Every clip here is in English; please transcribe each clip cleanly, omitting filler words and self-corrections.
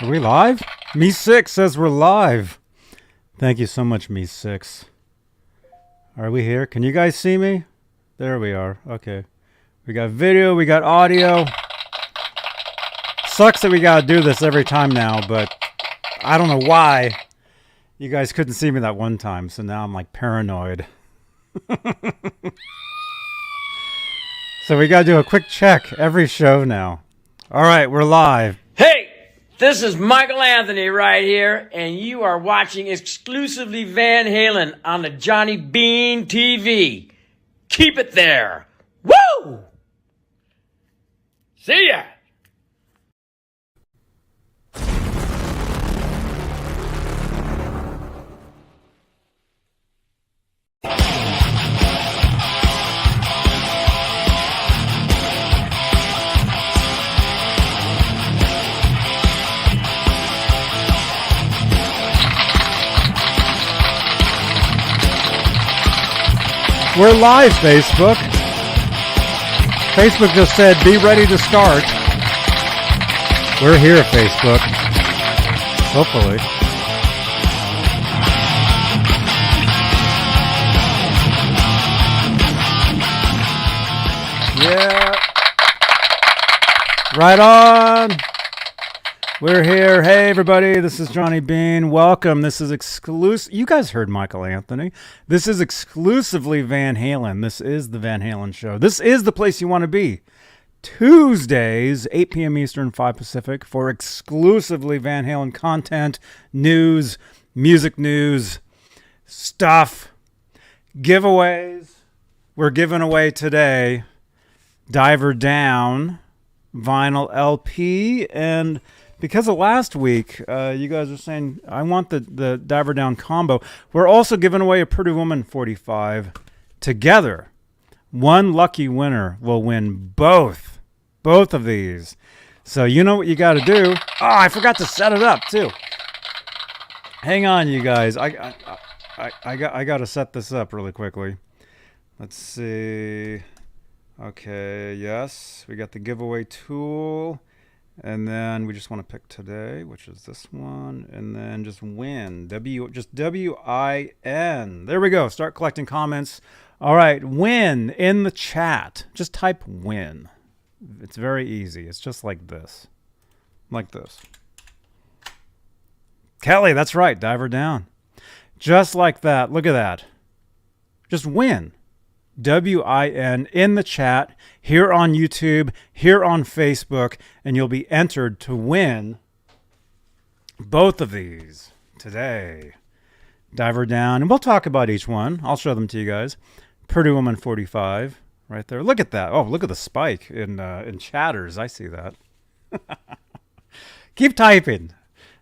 Are we live? Me6 says we're live. Thank you so much, Me6. Are we here? Can you guys see me? There we are. Okay. We got video, we got audio. Sucks that we gotta do this every time now, but I don't know why you guys couldn't see me that one time, so now I'm like paranoid. So we gotta do a quick check every show now. All right, we're live. Hey, this is Michael Anthony right here, and you are watching exclusively Van Halen on the Johnny Beane TV. Keep it there. Woo! See ya! We're live, Facebook. Facebook just said, be ready to start. We're here, Facebook. Hopefully. Yeah. Right on. We're here. Hey, everybody. This is Johnny Beane. Welcome. This is exclusive. You guys heard Michael Anthony. This is exclusively Van Halen. This is the Van Halen show. This is the place you want to be. Tuesdays, 8 p.m. Eastern, 5 Pacific, for exclusively Van Halen content, news, music news, stuff, giveaways. We're giving away today Diver Down, vinyl LP, and because of last week, you guys are saying, I want the Diver Down combo. We're also giving away a Pretty Woman 45 together. One lucky winner will win both of these. So you know what you got to do. Oh, I forgot to set it up too. Hang on, you guys. I got to set this up really quickly. Let's see. Okay, yes. We got the giveaway tool. And then we just want to pick today, which is this one, and then just win. Just W-I-N. There we go. Start collecting comments. All right, win in the chat. Just type win. It's very easy. It's just like this. Like this. Kelly, that's right. Diver Down. Just like that. Look at that. Just win. W-I-N in the chat, here on YouTube, here on Facebook, and you'll be entered to win both of these today. Diver Down, and we'll talk about each one. I'll show them to you guys. Pretty Woman 45, right there. Look at that. Oh, look at the spike in chatters. I see that. Keep typing.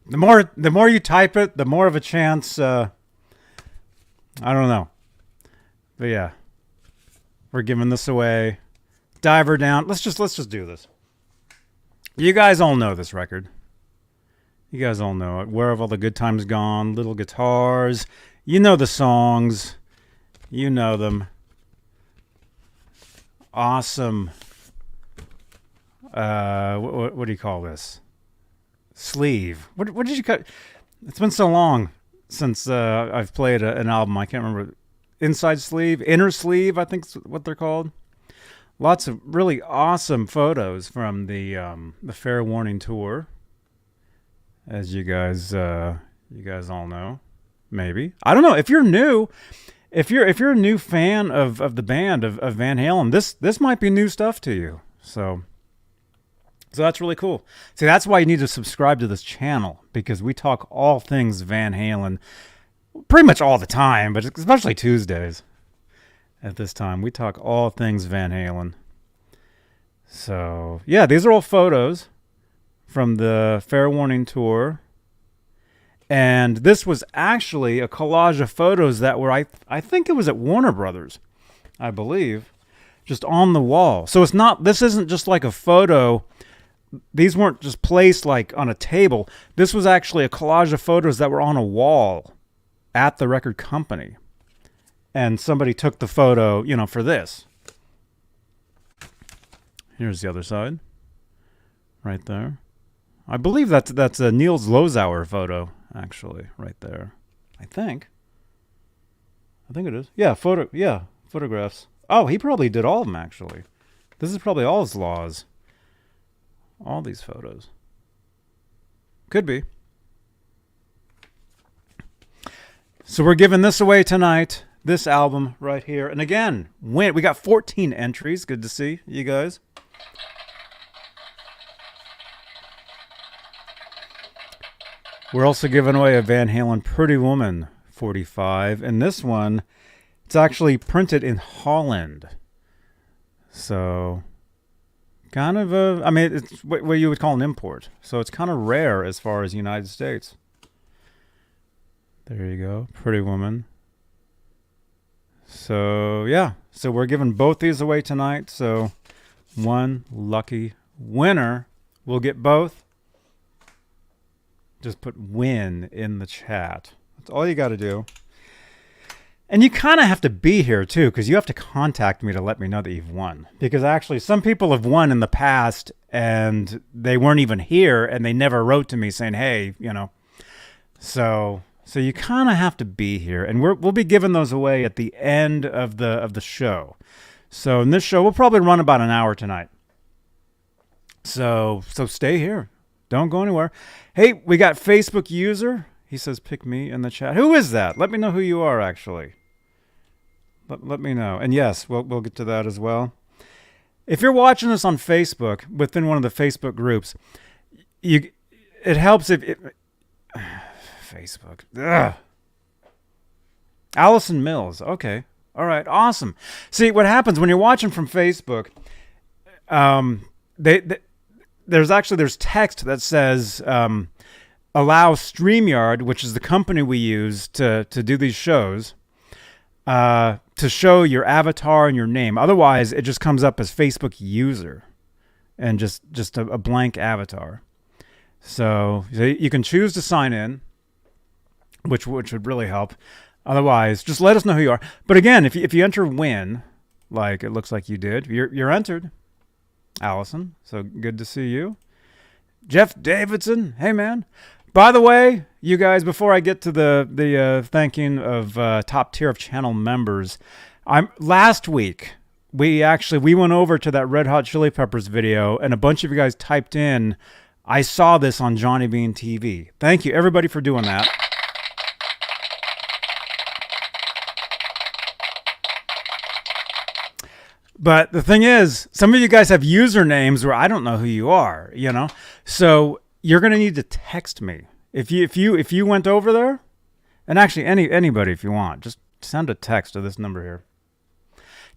The more you type it, the more of a chance. I don't know, but yeah. We're giving this away. Diver Down. Let's just do this. You guys all know this record. You guys all know it. Where Have All the Good Times Gone? Little Guitars. You know the songs. You know them. Awesome. What do you call this? Sleeve. What did you cut? It's been so long since I've played an album. I can't remember. Inside sleeve, inner sleeve, I think is what they're called. Lots of really awesome photos from the Fair Warning tour, as you guys all know. Maybe, I don't know, if you're new, if you're a new fan of the band of Van Halen, this might be new stuff to you. So that's really cool. See, that's why you need to subscribe to this channel, because we talk all things Van Halen. Pretty much all the time, but especially Tuesdays at this time. We talk all things Van Halen. So, yeah, these are all photos from the Fair Warning tour. And this was actually a collage of photos that were, I think it was at Warner Brothers, I believe, just on the wall. So this isn't just like a photo. These weren't just placed like on a table. This was actually a collage of photos that were on a wall at the record company, and somebody took the photo, for this. Here's the other side, right there. I believe that's a Niels Lozauer photo, actually, right there. I think it is. Yeah, photographs. Oh, he probably did all of them, actually. This is probably all his laws. All these photos. Could be. So we're giving this away tonight. This album right here. And again, we got 14 entries. Good to see you guys. We're also giving away a Van Halen Pretty Woman 45. And this one, it's actually printed in Holland. So, kind of it's what you would call an import. So it's kind of rare as far as United States. There you go. Pretty Woman. So, yeah. So we're giving both these away tonight. So one lucky winner will get both. Just put win in the chat. That's all you got to do. And you kind of have to be here, too, because you have to contact me to let me know that you've won. Because actually, some people have won in the past, and they weren't even here, and they never wrote to me saying, hey, you know. So you kind of have to be here. And we'll be giving those away at the end of the show. So in this show, we'll probably run about an hour tonight. So stay here. Don't go anywhere. Hey, we got Facebook user. He says, pick me in the chat. Who is that? Let me know who you are, actually. Let me know. And yes, we'll get to that as well. If you're watching this on Facebook, within one of the Facebook groups, it helps if... Facebook. Ugh. Allison Mills. Okay. All right. Awesome. See, what happens when you're watching from Facebook, there's text that says... allow StreamYard, which is the company we use to do these shows, to show your avatar and your name. Otherwise, it just comes up as Facebook user and just a blank avatar. So you can choose to sign in, which would really help. Otherwise, just let us know who you are. But again, if you enter win, like it looks like you did, you're entered, Allison. So good to see you. Jeff Davidson, hey man. By the way, you guys, before I get to the thanking of top tier of channel members, last week we went over to that Red Hot Chili Peppers video, and a bunch of you guys typed in, I saw this on Johnny Beane TV. Thank you everybody for doing that. But the thing is, some of you guys have usernames where I don't know who you are, you know? So you're going to need to text me. If you went over there, and actually anybody if you want, just send a text to this number here.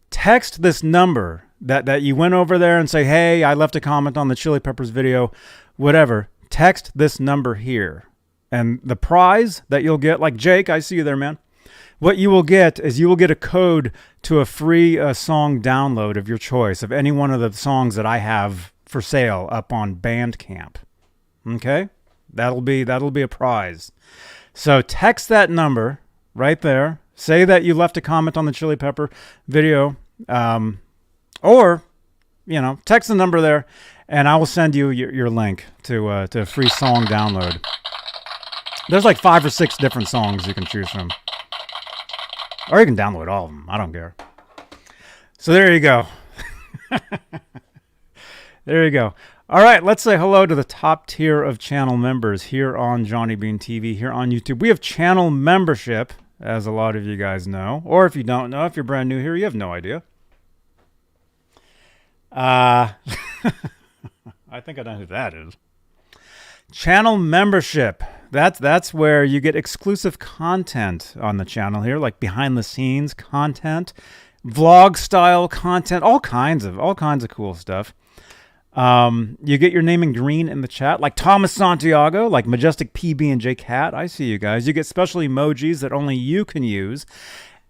Text this number that you went over there and say, hey, I left a comment on the Chili Peppers video, whatever. Text this number here. And the prize that you'll get, like Jake, I see you there, man. What you will get is you will get a code to a free song download of your choice of any one of the songs that I have for sale up on Bandcamp. Okay? That'll be a prize. So text that number right there. Say that you left a comment on the Chili Pepper video, or text the number there, and I will send you your link to a free song download. There's like 5 or 6 different songs you can choose from. Or you can download all of them. I don't care. So there you go. There you go. All right, let's say hello to the top tier of channel members here on Johnny Beane TV, here on YouTube. We have channel membership, as a lot of you guys know. Or if you don't know, if you're brand new here, you have no idea. I think I know who that is. Channel membership. That's where you get exclusive content on the channel here, like behind the scenes content, vlog style content, all kinds of cool stuff. You get your name in green in the chat, like Thomas Santiago, like Majestic PB and J Cat. I see you guys. You get special emojis that only you can use.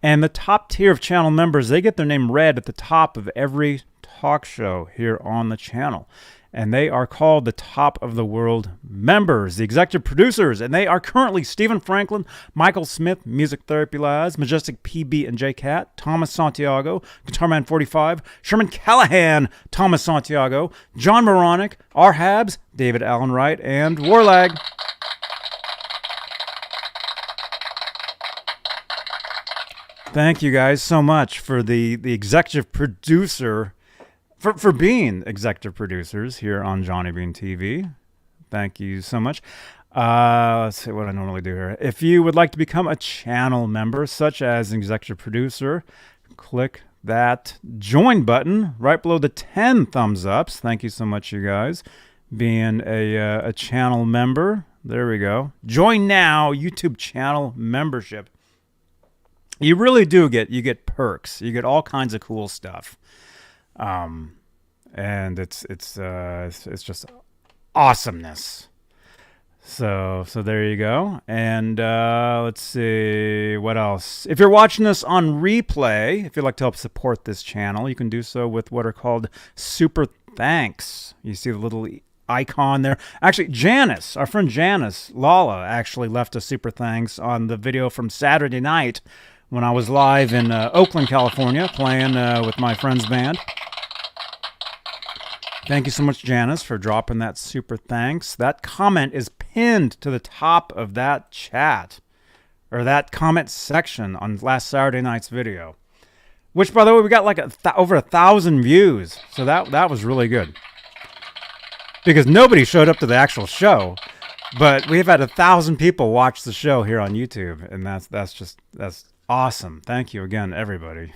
And the top tier of channel members, they get their name read at the top of every talk show here on the channel. and they are called the Top of the World members, the executive producers, and they are currently Stephen Franklin, Michael Smith, Music Therapy Labs, Majestic PB and J Cat, Thomas Santiago, Guitarman 45, Sherman Callahan, Thomas Santiago, John Moronic, R. Habs, David Allen Wright, and Warlag. Thank you guys so much for the executive producer, for being executive producers here on Johnny Beane TV. Thank you so much. Let's see what I normally do here. If you would like to become a channel member, such as an executive producer, click that join button right below the 10 thumbs ups. Thank you so much, you guys, being a channel member. There we go. Join now, YouTube channel membership. You really do get perks. You get all kinds of cool stuff. And it's just awesomeness. So there you go. And let's see what else. If you're watching this on replay, if you'd like to help support this channel, you can do so with what are called super thanks. You see the little icon there. Actually, Janice, our friend Janice Lala, actually left a super thanks on the video from Saturday night when I was live in Oakland, California, playing with my friend's band. Thank you so much, Janice, for dropping that super thanks. That comment is pinned to the top of that chat, or that comment section on last Saturday night's video, which, by the way, we got like over 1,000 views. So that was really good, because nobody showed up to the actual show, but we've had 1,000 people watch the show here on YouTube, and that's awesome. Thank you again, everybody.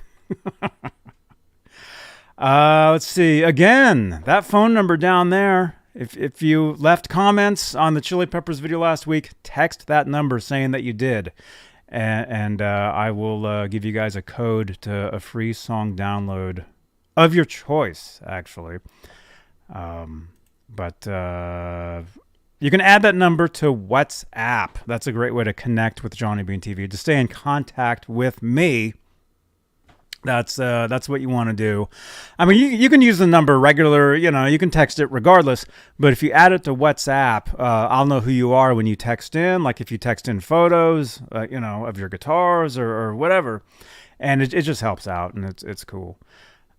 Let's see. Again, that phone number down there. If you left comments on the Chili Peppers video last week, text that number saying that you did, and I will give you guys a code to a free song download of your choice, actually. But you can add that number to WhatsApp. That's a great way to connect with Johnny Beane TV, to stay in contact with me. That's what you want to do. I mean, you can use the number regular, you can text it regardless, but if you add it to WhatsApp, I'll know who you are when you text in, like if you text in photos, of your guitars or whatever, and it just helps out, and it's cool.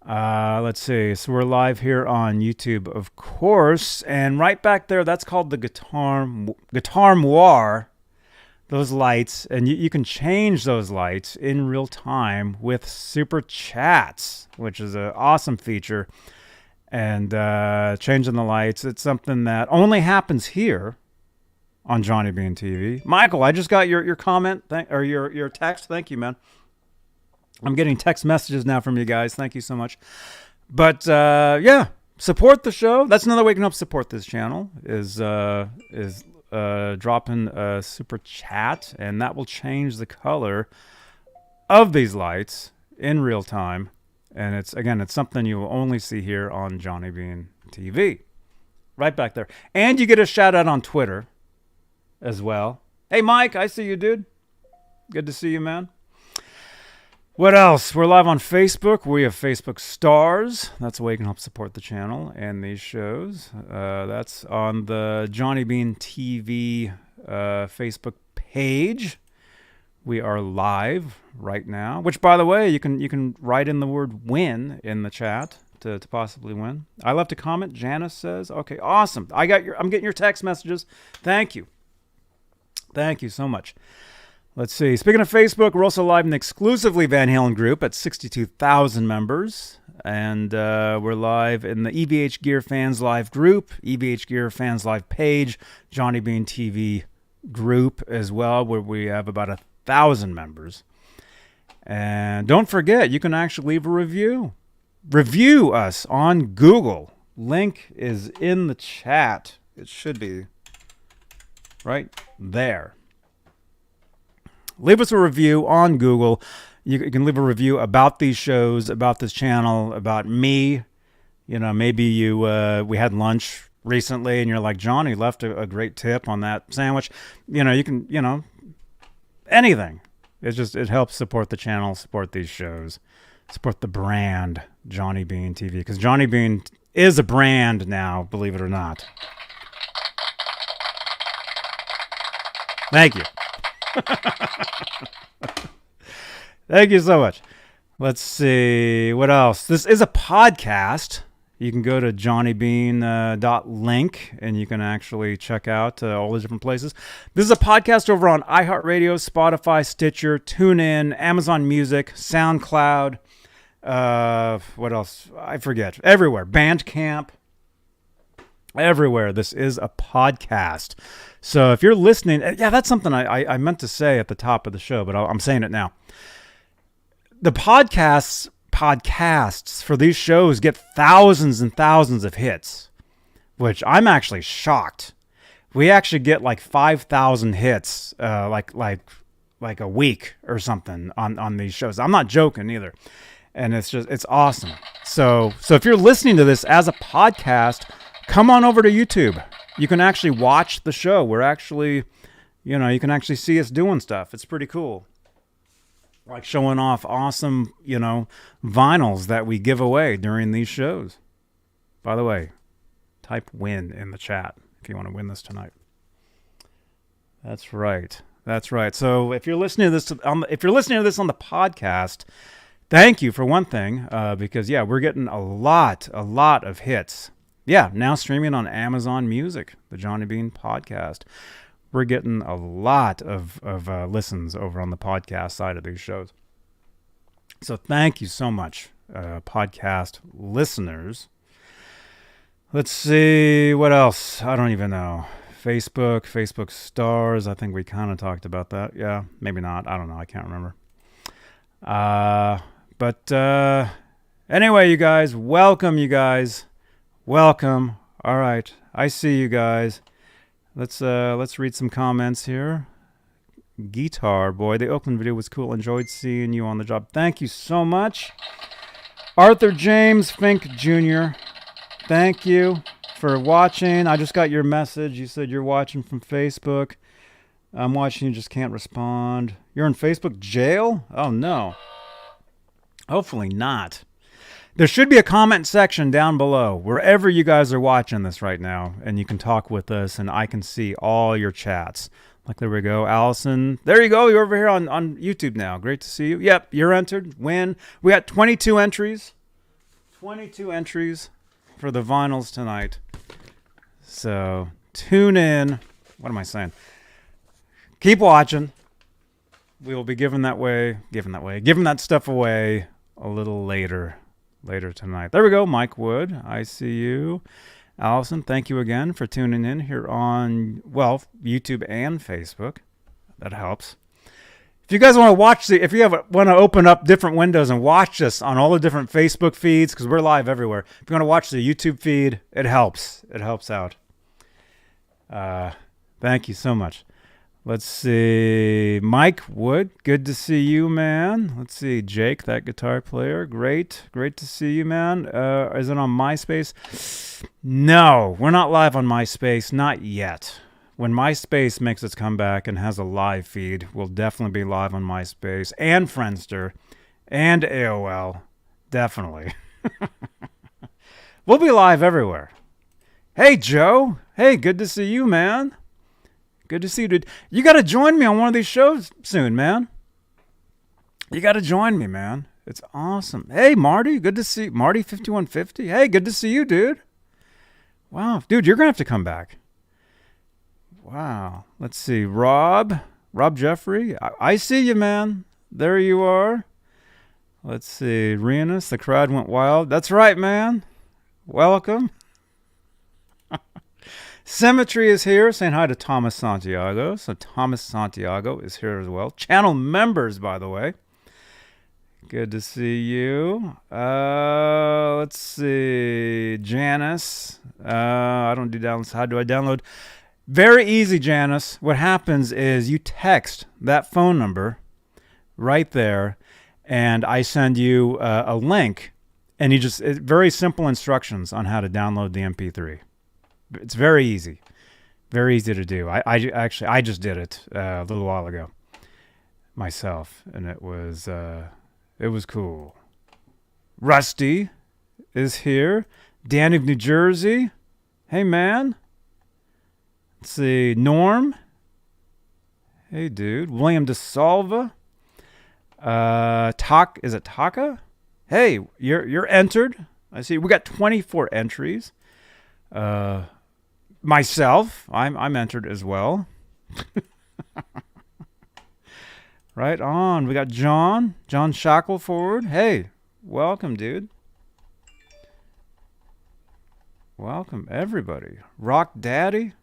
Let's see. So we're live here on YouTube, of course, and right back there, that's called the Guitar Moire. Those lights, and you can change those lights in real time with super chats, which is an awesome feature. And changing the lights, it's something that only happens here on Johnny Beane TV. Michael, I just got your comment, or your text. Thank you, man. I'm getting text messages now from you guys. Thank you so much. But yeah, support the show. That's another way you can help support this channel, is dropping a super chat, and that will change the color of these lights in real time. And it's something you will only see here on Johnny Beane TV, right back there. And you get a shout out on Twitter as well. Hey, Mike, I see you, dude. Good to see you, man. What else? We're live on Facebook. We have Facebook Stars. That's a way you can help support the channel and these shows. That's on the Johnny Beane TV Facebook page. We are live right now, which, by the way, you can write in the word win in the chat to possibly win. I left a comment. Janice says, okay, awesome. I'm getting your text messages. Thank you. Thank you so much. Let's see. Speaking of Facebook, we're also live in the exclusively Van Halen group at 62,000 members. And we're live in the EVH Gear Fans Live group, EVH Gear Fans Live page, Johnny Beane TV group as well, where we have about 1,000 members. And don't forget, you can actually leave a review. Review us on Google. Link is in the chat. It should be right there. Leave us a review on Google. You can leave a review about these shows, about this channel, about me. Maybe we had lunch recently and you're like, Johnny left a great tip on that sandwich. You can, anything. It helps support the channel, support these shows, support the brand Johnny Beane TV. Because Johnny Beane is a brand now, believe it or not. Thank you. Thank you so much. Let's see. What else? This is a podcast. You can go to johnnybean.link and you can actually check out all the different places. This is a podcast over on iHeartRadio, Spotify, Stitcher, TuneIn, Amazon Music, SoundCloud. What else? I forget. Everywhere. Bandcamp. Everywhere. This is a podcast. So if you're listening, yeah, that's something I meant to say at the top of the show, but I'm saying it now. The podcasts for these shows get thousands and thousands of hits, which I'm actually shocked. We actually get like 5,000 hits, like a week or something on these shows. I'm not joking either. And it's awesome. So if you're listening to this as a podcast, come on over to YouTube. You can actually watch the show. We're actually, you can actually see us doing stuff. It's pretty cool. Like showing off awesome, vinyls that we give away during these shows. By the way, type win in the chat if you want to win this tonight. That's right. So if you're listening to this on the podcast, thank you for one thing, because we're getting a lot of hits. Yeah, now streaming on Amazon Music, the Johnny Bean podcast. We're getting a lot of listens over on the podcast side of these shows. So thank you so much, podcast listeners. Let's see, what else? I don't even know. Facebook stars. I think we kind of talked about that. Yeah, maybe not. I don't know. I can't remember. But anyway, you guys, welcome, Welcome. All right, I see you guys. Let's read some comments here. Guitar Boy, the Oakland video was cool. Enjoyed seeing you on the job. Thank you so much. Arthur James Fink Jr., thank you for watching. I just got your message. You said you're watching from Facebook. I'm watching, you just can't respond. You're in Facebook jail? Oh, no. Hopefully not. There should be a comment section down below, wherever you guys are watching this right now, and you can talk with us, and I can see all your chats. Like, there we go. Allison, there you go. You're over here on YouTube now. Great to see you. Yep, you're entered. Win. We got 22 entries. 22 entries for the vinyls tonight. So, tune in. What am I saying? Keep watching. We will be giving that stuff away a little later tonight. There we go. Mike Wood, I see you. Allison, thank you again for tuning in here on, YouTube and Facebook. That helps. If you guys want to watch want to open up different windows and watch us on all the different Facebook feeds, because we're live everywhere. If you want to watch the YouTube feed, it helps. It helps out. Thank you so much. Let's see. Mike Wood, good to see you, man. Let's see. Jake, that guitar player. Great to see you, man. Is it on MySpace? No, we're not live on MySpace. Not yet. When MySpace makes its comeback and has a live feed, we'll definitely be live on MySpace and Friendster and AOL. Definitely. We'll be live everywhere. Hey, Joe. Hey, good to see you, man. Good to see you, dude. You got to join me on one of these shows soon, man. You got to join me, man. It's awesome. Hey, Marty. Good to see Marty 5150. Hey, good to see you, dude. Wow. Dude, you're going to have to come back. Wow. Let's see. Rob Jeffrey. I see you, man. There you are. Let's see. Rianus, the crowd went wild. That's right, man. Welcome. Symmetry is here, saying hi to Thomas Santiago. So Thomas Santiago is here as well. Channel members, by the way. Good to see you. Let's see. Janice. I don't do downloads. How do I download? Very easy, Janice. What happens is you text that phone number right there, and I send you a link, and very simple instructions on how to download the MP3. It's very easy to do. I just did it a little while ago myself, and it was cool. Rusty is here. Danny of New Jersey. Hey, man. Let's see. Norm. Hey, dude. William DeSalva. Is it Taka? Hey, you're entered. I see. We got 24 entries. Myself, I'm entered as well. Right on. We got John Shackelford. Hey, welcome, dude. Welcome, everybody. Rock Daddy.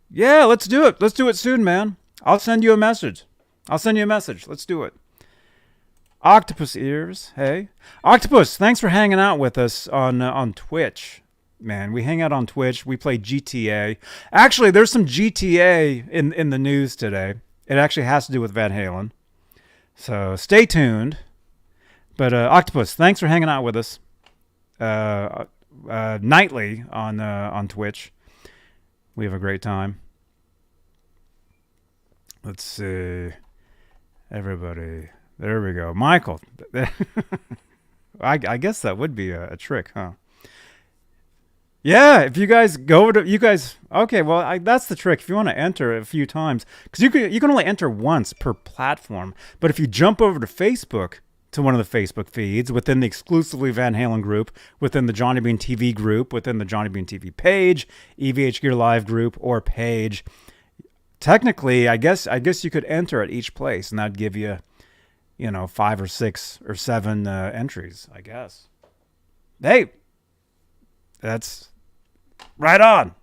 Yeah, let's do it. Let's do it soon, man. I'll send you a message. Let's do it. Octopus Ears. Hey. Octopus, thanks for hanging out with us on Twitch. Man, we hang out on Twitch. We play GTA. Actually, there's some GTA in the news today. It actually has to do with Van Halen. So stay tuned. But Octopus, thanks for hanging out with us nightly on Twitch. We have a great time. Let's see. Everybody. There we go. Michael. I guess that would be a trick, huh? Yeah, if you guys go to okay, well, that's the trick. If you want to enter a few times, because you can only enter once per platform. But if you jump over to Facebook, to one of the Facebook feeds, within the exclusively Van Halen group, within the Johnny Beane TV group, within the Johnny Beane TV page, EVH Gear Live group, or page, technically, I guess you could enter at each place, and that'd give you, 5 or 6 or 7 entries, I guess. Hey, that's right on.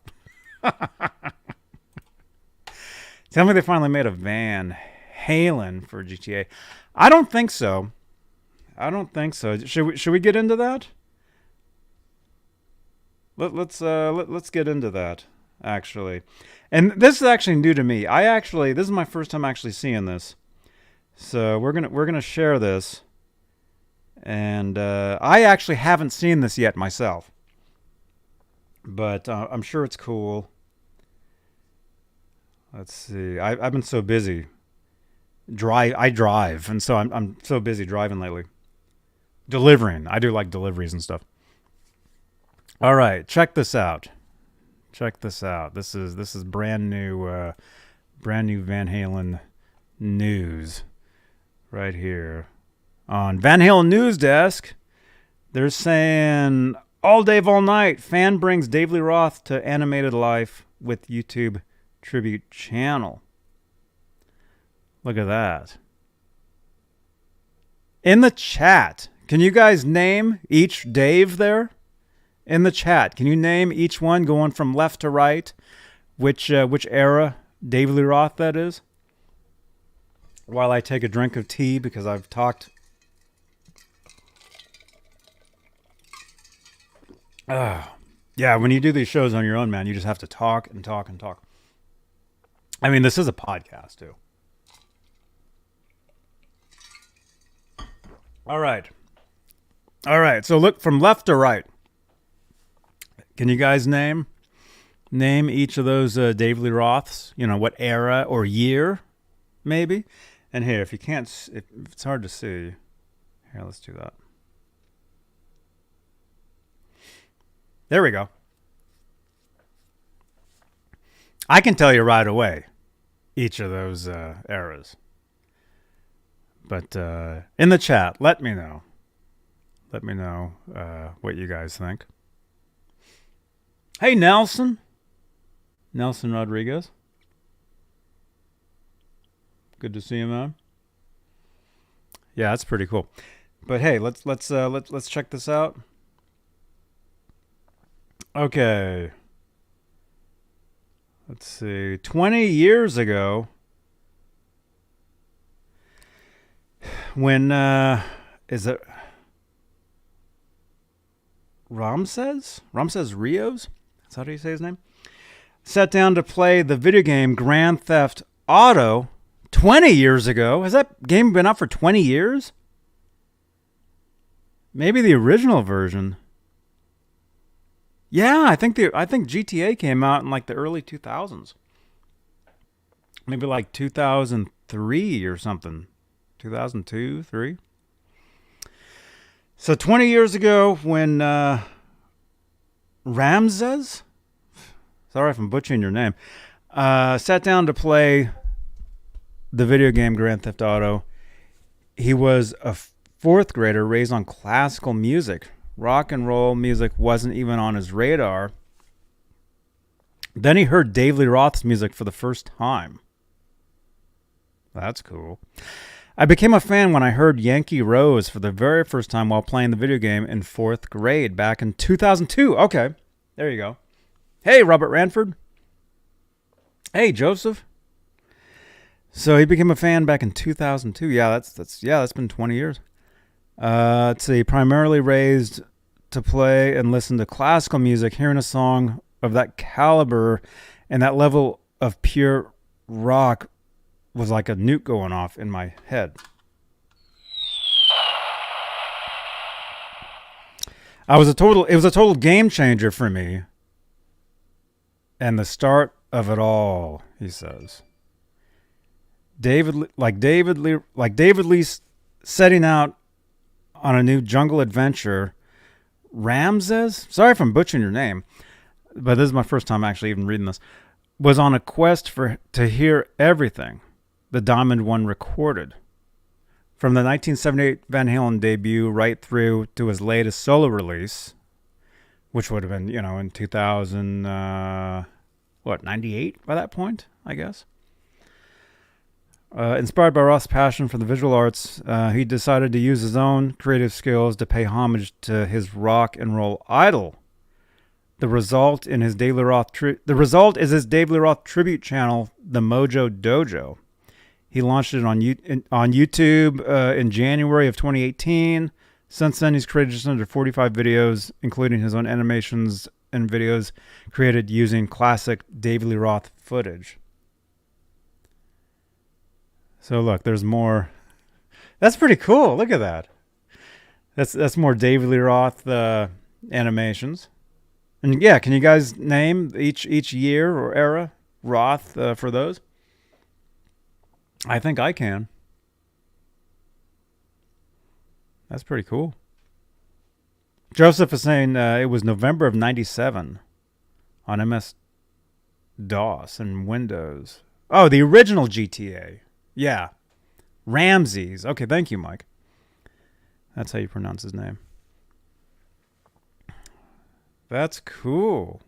Tell me they finally made a Van Halen for GTA. I don't think so. Should we get into that? Let's get into that, actually. And this is actually new to me. This is my first time actually seeing this. So we're gonna share this. And I actually haven't seen this yet myself. But I'm sure it's cool. Let's see. I've been so busy. I drive, and so I'm so busy driving lately. Delivering. I do like deliveries and stuff. All right, check this out. This is brand new Van Halen news right here on Van Halen News Desk. They're saying all day, all night, fan brings Dave Lee Roth to animated life with YouTube tribute channel. Look at that. In the chat, can you guys name each Dave there? In the chat, can you name each one going from left to right? Which era Dave Lee Roth that is? While I take a drink of tea, because I've talked. Yeah, when you do these shows on your own, man, you just have to talk and talk and talk. I mean, this is a podcast, too. All right. So look from left to right. Can you guys name each of those Dave Lee Roths? What era or year, maybe? And here, if it's hard to see, here, let's do that. There we go. I can tell you right away each of those eras. But in the chat, let me know. Let me know what you guys think. Hey, Nelson Rodriguez. Good to see you, man. Yeah, that's pretty cool. But hey, let's check this out. Okay. Let's see. 20 years ago, when is it Ramses Rios? That's how do you say his name? Sat down to play the video game Grand Theft Auto 20 years ago. Has that game been out for 20 years? Maybe the original version. Yeah, I think GTA came out in like the early 2000s. Maybe like 2003 or something. 2002, 3. So 20 years ago when Ramses? Sorry if I'm butchering your name. Sat down to play the video game Grand Theft Auto. He was a fourth grader raised on classical music. Rock and roll music wasn't even on his radar. Then he heard Dave Lee Roth's music for the first time. That's cool. I became a fan when I heard Yankee Rose for the very first time while playing the video game in fourth grade back in 2002. Okay, there you go. Hey, Robert Ranford. Hey, Joseph. So he became a fan back in 2002. Yeah, that's been 20 years. Let's see. Primarily raised to play and listen to classical music. Hearing a song of that caliber and that level of pure rock was like a nuke going off in my head. It was a total game changer for me. And the start of it all, he says. David Lee setting out on a new jungle adventure. Ramses? Sorry if I'm butchering your name, but this is my first time actually even reading this. Was on a quest to hear everything the Diamond One recorded. From the 1978 Van Halen debut right through to his latest solo release, which would have been, in 2000, 98 by that point, I guess. Inspired by Roth's passion for the visual arts, he decided to use his own creative skills to pay homage to his rock and roll idol. The result is his Dave Lee Roth tribute channel, The Mojo Dojo. He launched it on YouTube in January of 2018. Since then, he's created just under 45 videos, including his own animations and videos created using classic Dave Lee Roth footage. So look, there's more. That's pretty cool. Look at that. That's more Dave Lee Roth animations. And yeah, can you guys name each year or era Roth for those? I think I can. That's pretty cool. Joseph is saying it was November of 97 on MS-DOS and Windows. Oh, the original GTA. Yeah. Ramses. Okay, thank you, Mike. That's how you pronounce his name. That's cool.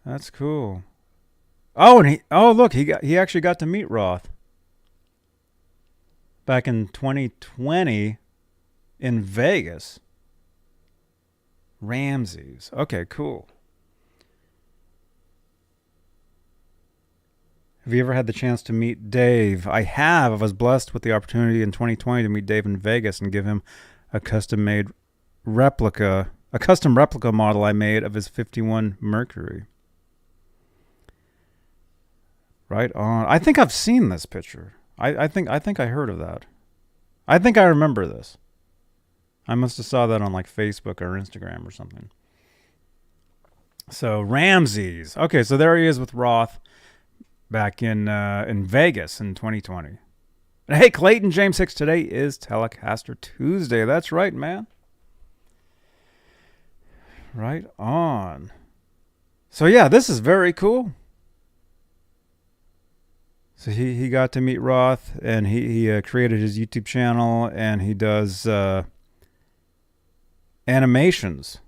That's cool. Oh, and look, he actually got to meet Roth back in 2020 in Vegas. Ramses. Okay, cool. Have you ever had the chance to meet Dave? I have. I was blessed with the opportunity in 2020 to meet Dave in Vegas and give him a custom replica model I made of his 51 Mercury. Right on. I think I've seen this picture. I think I heard of that. I think I remember this. I must have saw that on like Facebook or Instagram or something. So Ramses. Okay, so there he is with Roth back in Vegas in 2020. And hey, Clayton James Hicks, today is Telecaster Tuesday. That's right, man. Right on. So yeah, this is very cool. So he got to meet Roth, and he created his YouTube channel, and he does animations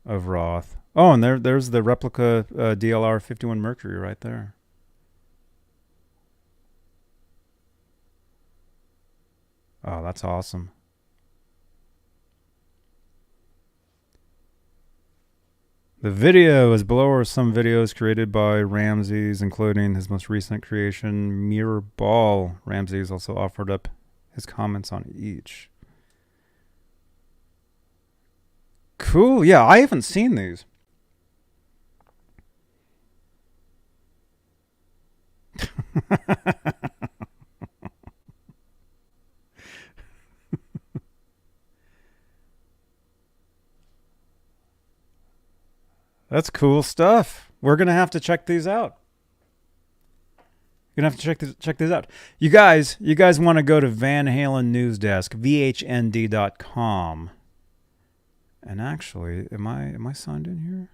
of Roth. Oh, and there's the replica DLR 51 Mercury right there. Oh, that's awesome. The video is below are some videos created by Ramses, including his most recent creation, Mirror Ball. Ramses also offered up his comments on each. Cool. Yeah, I haven't seen these. That's cool stuff. We're going to have to check these out. You're gonna have to check this out. You guys want to go to Van Halen News Desk, vhnd.com. And actually, am I signed in here?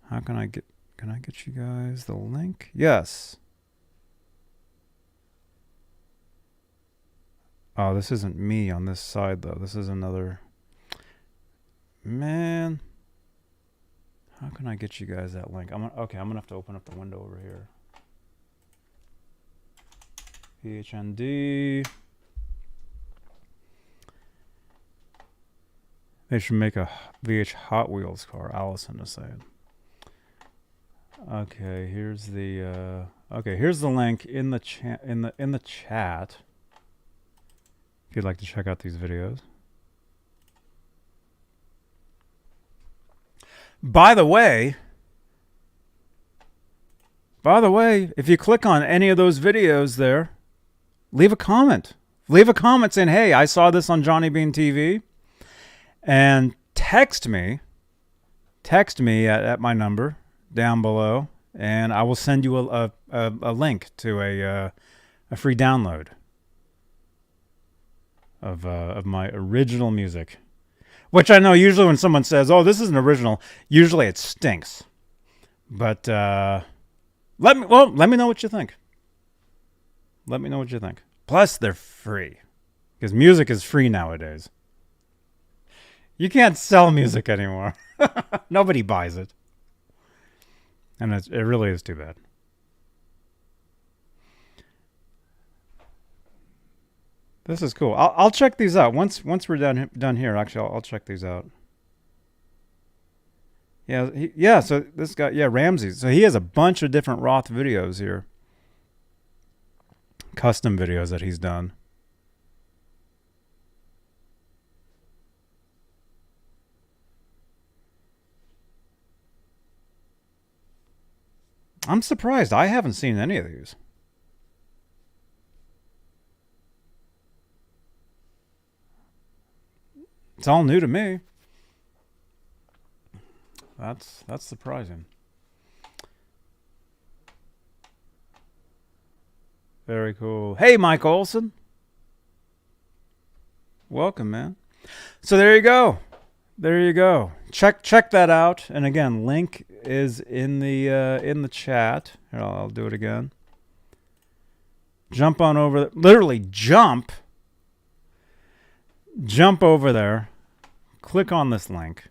How can I get you guys the link? Yes. Oh, this isn't me on this side though. This is another. Man. How can I get you guys that link? I'm gonna have to open up the window over here. VHND. They should make a VH Hot Wheels car. Allison is saying. Okay, here's the link in the chat in the chat. If you'd like to check out these videos. By the way, if you click on any of those videos there, leave a comment. Leave a comment saying, "Hey, I saw this on Johnny Beane TV," and text me at my number down below, and I will send you a link to a free download of my original music. Which I know usually when someone says, "Oh, this isn't original," usually it stinks. But let me know what you think. Let me know what you think. Plus, they're free because music is free nowadays. You can't sell music anymore. Nobody buys it, and it really is too bad. This is cool. I'll check these out once we're done here. Actually, I'll check these out. Yeah. So this guy, Ramsey. So he has a bunch of different Roth videos here, custom videos that he's done. I'm surprised I haven't seen any of these. It's all new to me. That's surprising. Very cool. Hey, Mike Olson. Welcome, man. So there you go. There you go. Check that out. And again, link is in the chat. Here, I'll do it again. Jump on over. Literally jump over there. Click on this link.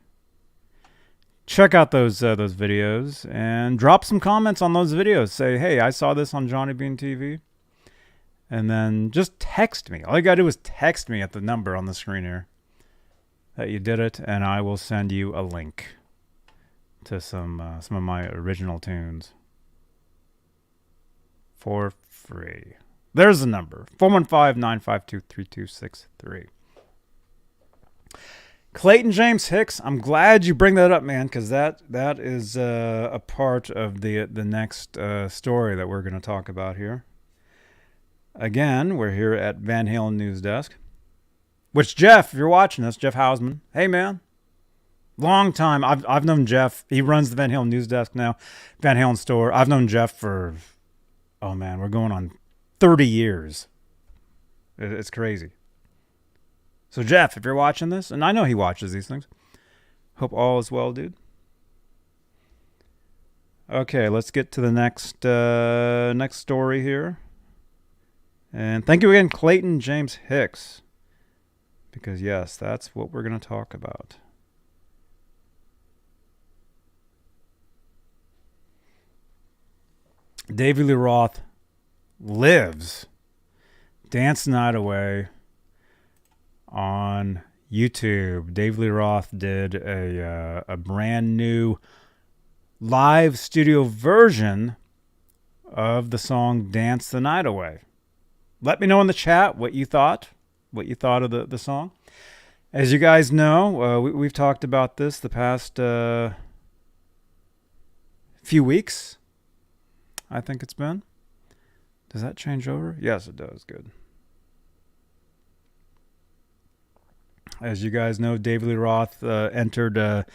Check out those videos and drop some comments on those videos. Say, "Hey, I saw this on Johnny Beane TV." And then just text me. All you gotta do is text me at the number on the screen here that you did it, and I will send you a link to some of my original tunes for free. There's the number: 415-952-3263. Clayton James Hicks, I'm glad you bring that up, man, because that is a part of the next story that we're going to talk about here. Again, we're here at Van Halen News Desk, which Jeff, if you're watching this, Jeff Hausman, hey man, long time. I've known Jeff. He runs the Van Halen News Desk now, Van Halen store. I've known Jeff for, oh man, we're going on 30 years. It's crazy. So Jeff, if you're watching this, and I know he watches these things, hope all is well, dude. Okay, let's get to the next story here. And thank you again, Clayton James Hicks. Because yes, that's what we're going to talk about. Davey Lee Roth lives Dance the Night Away on YouTube. Dave Lee Roth did a brand new live studio version of the song Dance the Night Away. Let me know in the chat what you thought of the song. As you guys know, we've talked about this the past few weeks. I think it's been. Does that change over? Yes, it does. Good. As you guys know, David Lee Roth entered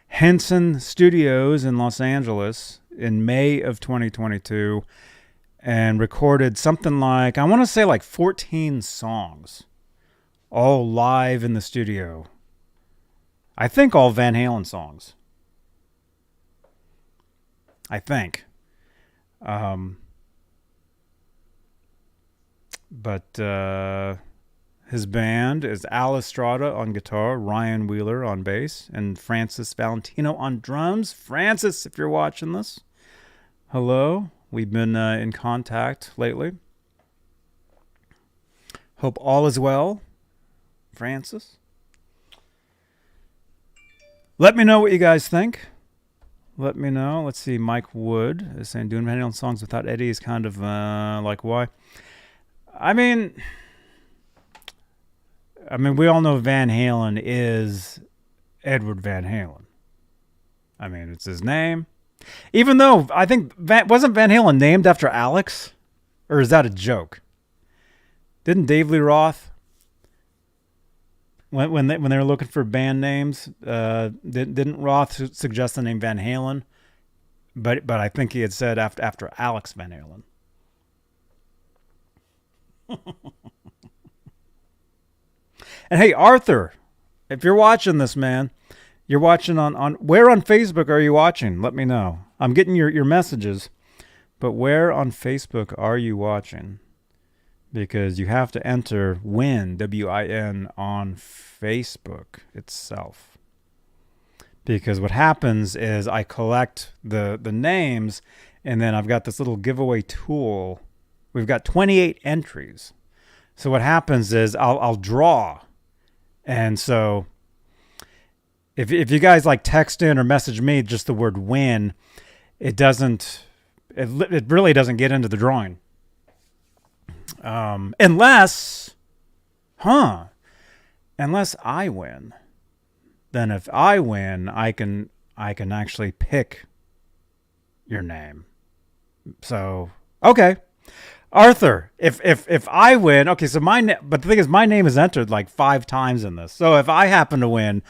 Henson Studios in Los Angeles in May of 2022 and recorded something like, I want to say like 14 songs, all live in the studio. I think all Van Halen songs. I think. But his band is Al Estrada on guitar, Ryan Wheeler on bass, and Francis Valentino on drums. Francis, if you're watching this, hello. We've been in contact lately. Hope all is well, Francis. Let me know what you guys think. Let me know. Let's see. Mike Wood is saying doing Van Halen songs without Eddie is kind of like why? I mean, we all know Van Halen is Edward Van Halen. I mean, it's his name. Even though I think wasn't Van Halen named after Alex, or is that a joke? Didn't Dave Lee Roth, when they were looking for band names, didn't Roth suggest the name Van Halen? But I think he had said after Alex Van Halen. And hey, Arthur, if you're watching this, man, you're watching on where on Facebook are you watching? Let me know. I'm getting your messages, but where on Facebook are you watching? Because you have to enter WIN, W-I-N, on Facebook itself. Because what happens is I collect the names, and then I've got this little giveaway tool. We've got 28 entries. So what happens is I'll draw. And so if you guys like text in or message me just the word win, it really doesn't get into the drawing. Unless I win. Then if I win, I can actually pick your name. So, okay. Arthur, if I win, okay, so but the thing is, my name is entered like 5 times in this. So if I happen to win,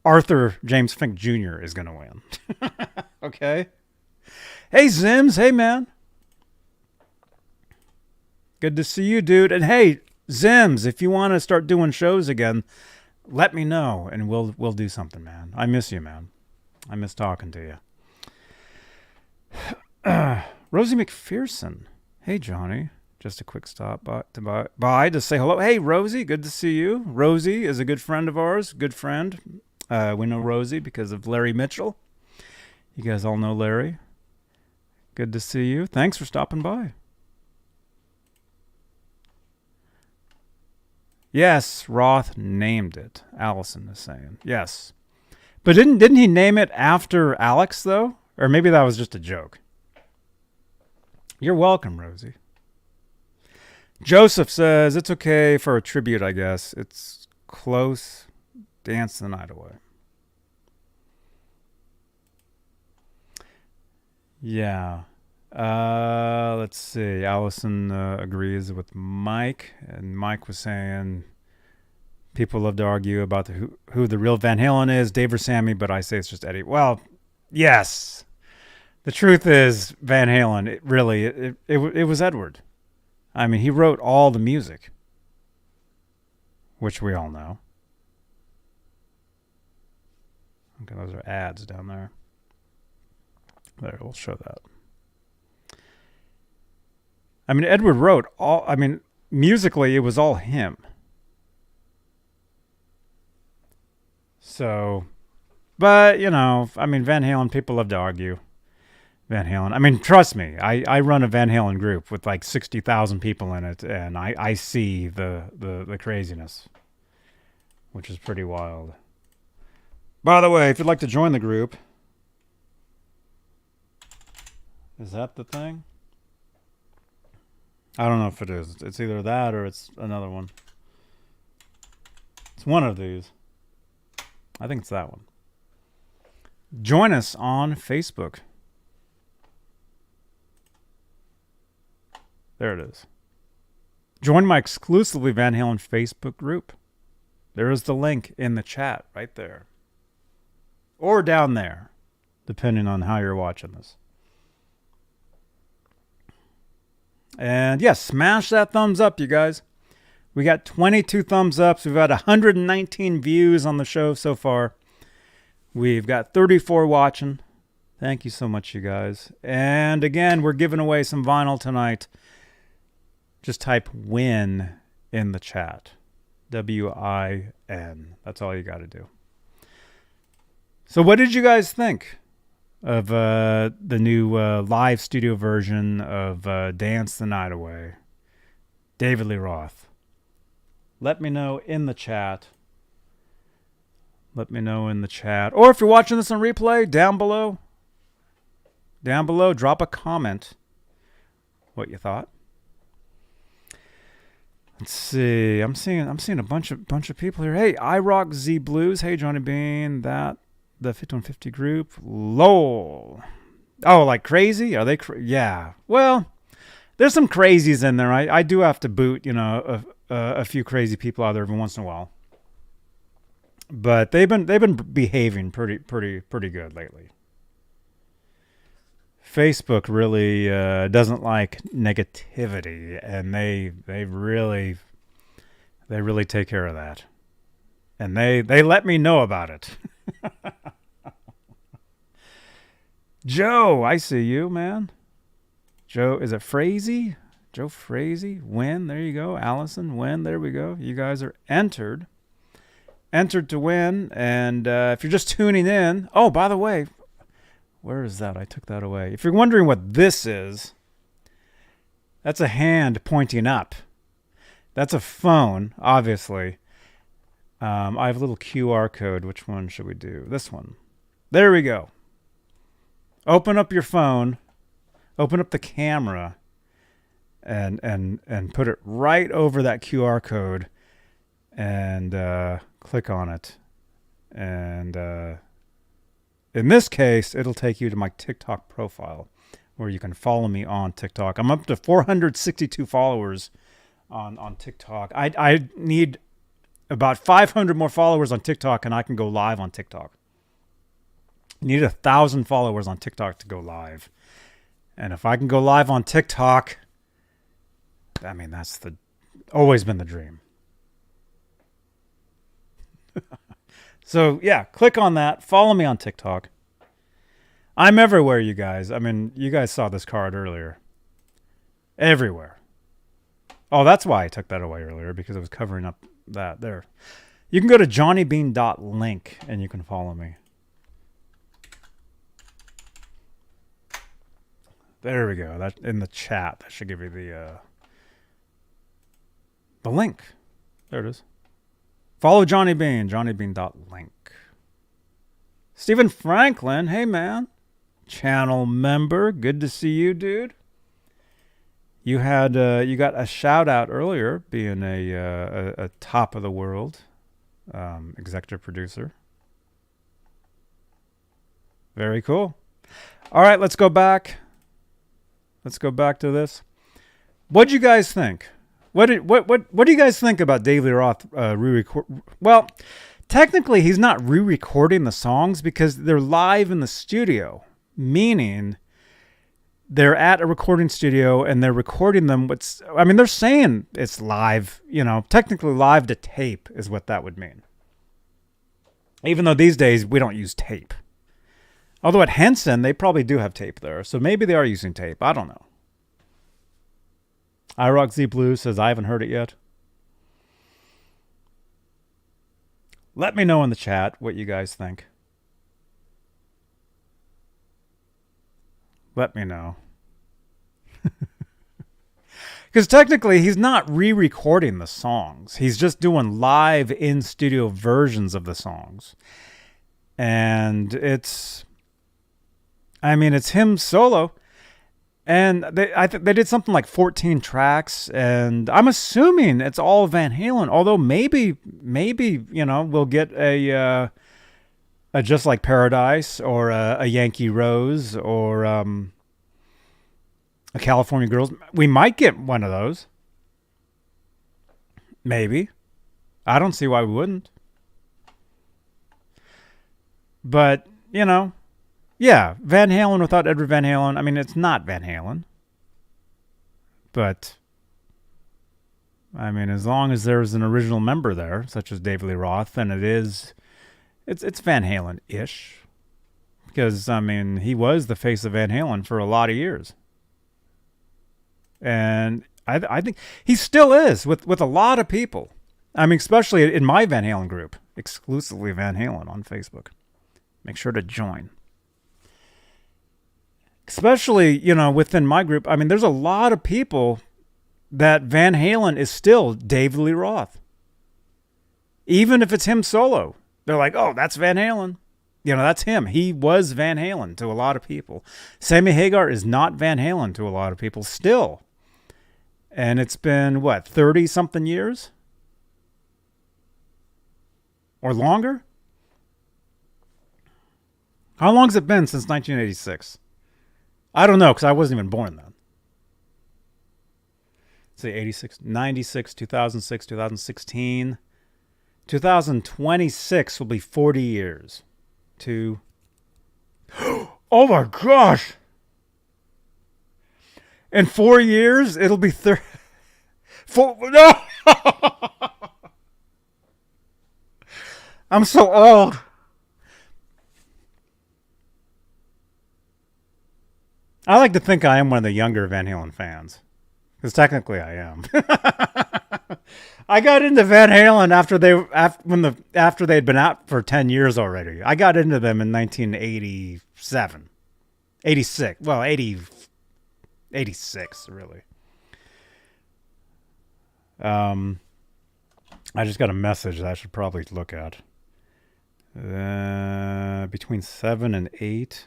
Arthur James Fink Jr. is going to win. Okay? Hey, Zims. Hey, man. Good to see you, dude. And hey, Zims, if you want to start doing shows again, let me know, and we'll do something, man. I miss you, man. I miss talking to you. Rosie McPherson. Hey, Johnny. Just a quick stop by to say hello. Hey, Rosie. Good to see you. Rosie is a good friend of ours. Good friend. We know Rosie because of Larry Mitchell. You guys all know Larry. Good to see you. Thanks for stopping by. Yes, Roth named it. Allison is saying. Yes. But didn't he name it after Alex, though? Or maybe that was just a joke. You're welcome, Rosie. Joseph says, it's okay for a tribute, I guess. It's close. Dance the night away. Yeah. Let's see. Allison agrees with Mike. And Mike was saying people love to argue about who the real Van Halen is, Dave or Sammy, but I say it's just Eddie. Well, yes. The truth is, Van Halen, it was Edward. I mean, he wrote all the music, which we all know. Okay, those are ads down there. There, we'll show that. I mean, Edward wrote musically, it was all him. So, but, Van Halen, people love to argue. Van Halen. I mean, trust me, I run a Van Halen group with like 60,000 people in it, and I see the craziness, which is pretty wild. By the way, if you'd like to join the group, is that the thing? I don't know if it is. It's either that or it's another one. It's one of these. I think it's that one. Join us on Facebook. There it is. Join my exclusively Van Halen Facebook group. There is the link in the chat right there. Or down there, depending on how you're watching this. And yes, smash that thumbs up, you guys. We got 22 thumbs ups. We've had 119 views on the show so far. We've got 34 watching. Thank you so much, you guys. And again, we're giving away some vinyl tonight. Just type WIN in the chat. WIN. That's all you got to do. So what did you guys think of the new live studio version of Dance the Night Away? David Lee Roth. Let me know in the chat. Let me know in the chat. Or if you're watching this on replay, down below, drop a comment what you thought. Let's see. I'm seeing a bunch of people here. Hey, I Rock Z Blues. Hey, Johnny Beane. The 5150 group. LOL. Oh, like crazy? Are they? Yeah. Well, there's some crazies in there. I do have to boot, a few crazy people out there every once in a while. But they've been behaving pretty good lately. Facebook really doesn't like negativity, and they really take care of that. And they let me know about it. Joe, I see you, man. Joe, is it Frazee? Joe Frazee, win. There you go. Allison, win. There we go. You guys are entered to win. And if you're just tuning in, oh, by the way, where is that? I took that away. If you're wondering what this is, that's a hand pointing up. That's a phone, obviously. I have a little QR code. Which one should we do? This one. There we go. Open up your phone. Open up the camera. And put it right over that QR code. And click on it. And in this case, it'll take you to my TikTok profile, where you can follow me on TikTok. I'm up to 462 followers on TikTok. I need about 500 more followers on TikTok, and I can go live on TikTok. You need 1,000 followers on TikTok to go live. And if I can go live on TikTok, I mean, that's always been the dream. So, yeah, click on that. Follow me on TikTok. I'm everywhere, you guys. I mean, you guys saw this card earlier. Everywhere. Oh, that's why I took that away earlier, because it was covering up that there. You can go to johnnybean.link and you can follow me. There we go. That in the chat. That should give you the link. There it is. Follow Johnny Bean, johnnybean.link. Stephen Franklin, hey man. Channel member, good to see you, dude. You got a shout out earlier, being a top of the world executive producer. Very cool. All right, let's go back. Let's go back to this. What do you guys think? What do you guys think about David Lee Roth re-record? Well, technically he's not re-recording the songs because they're live in the studio, meaning they're at a recording studio and they're recording them. They're saying it's live, technically live to tape is what that would mean. Even though these days we don't use tape. Although at Henson, they probably do have tape there. So maybe they are using tape. I don't know. iRockZ Blue says, I haven't heard it yet. Let me know in the chat what you guys think. Let me know. Because technically, he's not re-recording the songs. He's just doing live in-studio versions of the songs. And it's him solo. And they did something like 14 tracks, and I'm assuming it's all Van Halen. Although maybe we'll get a Just Like Paradise or a Yankee Rose or a California Girls. We might get one of those. Maybe. I don't see why we wouldn't. But, yeah, Van Halen without Edward Van Halen, I mean, it's not Van Halen. But, I mean, as long as there's an original member there, such as David Lee Roth, then it's Van Halen-ish. Because, I mean, he was the face of Van Halen for a lot of years. And I think he still is with a lot of people. I mean, especially in my Van Halen group, exclusively Van Halen on Facebook. Make sure to join. Especially, within my group, I mean, there's a lot of people that Van Halen is still David Lee Roth. Even if it's him solo. They're like, oh, that's Van Halen. That's him. He was Van Halen to a lot of people. Sammy Hagar is not Van Halen to a lot of people still. And it's been, 30-something years? Or longer? How long has it been since 1986? I don't know, because I wasn't even born then. Let's see, 86, 96, 2006, 2016. 2026 will be 40 years. Oh my gosh! In 4 years, it'll be 30. No! I'm so old. I like to think I am one of the younger Van Halen fans. Because technically I am. I got into Van Halen after they'd been out for 10 years already. I got into them in 1987. 86. Well, 86, really. I just got a message that I should probably look at. Between 7 and 8.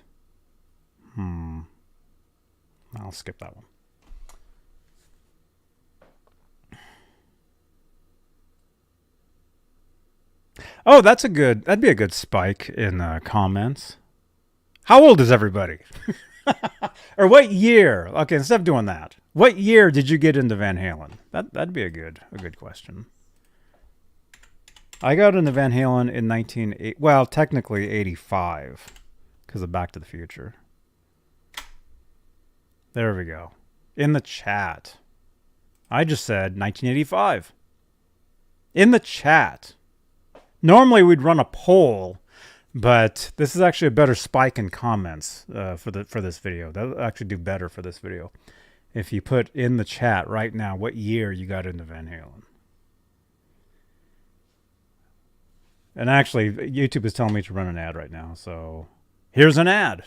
I'll skip that one. Oh, that'd be a good spike in comments. How old is everybody? Or what year? Okay, instead of doing that, what year did you get into Van Halen? That'd be a good question. I got into Van Halen in technically 85 because of Back to the Future. There we go. In the chat. I just said 1985. In the chat. Normally we'd run a poll, but this is actually a better spike in comments for this video. That'll actually do better for this video. If you put in the chat right now what year you got into Van Halen. And actually, YouTube is telling me to run an ad right now, so here's an ad.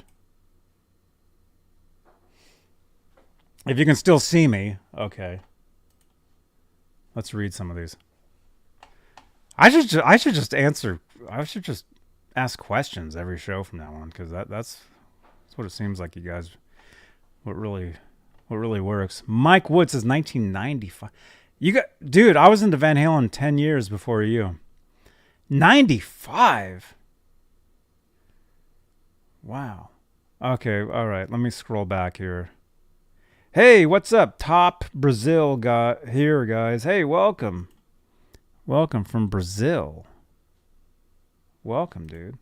If you can still see me, okay. Let's read some of these. I should just ask questions every show from now on, because that's what it seems like you guys. What really works. Mike Wood says 1995. Dude, I was into Van Halen 10 years before you. 95. Wow. Okay, all right. Let me scroll back here. Hey, what's up? Top Brazil guy here, guys. Hey, welcome. Welcome from Brazil. Welcome, dude.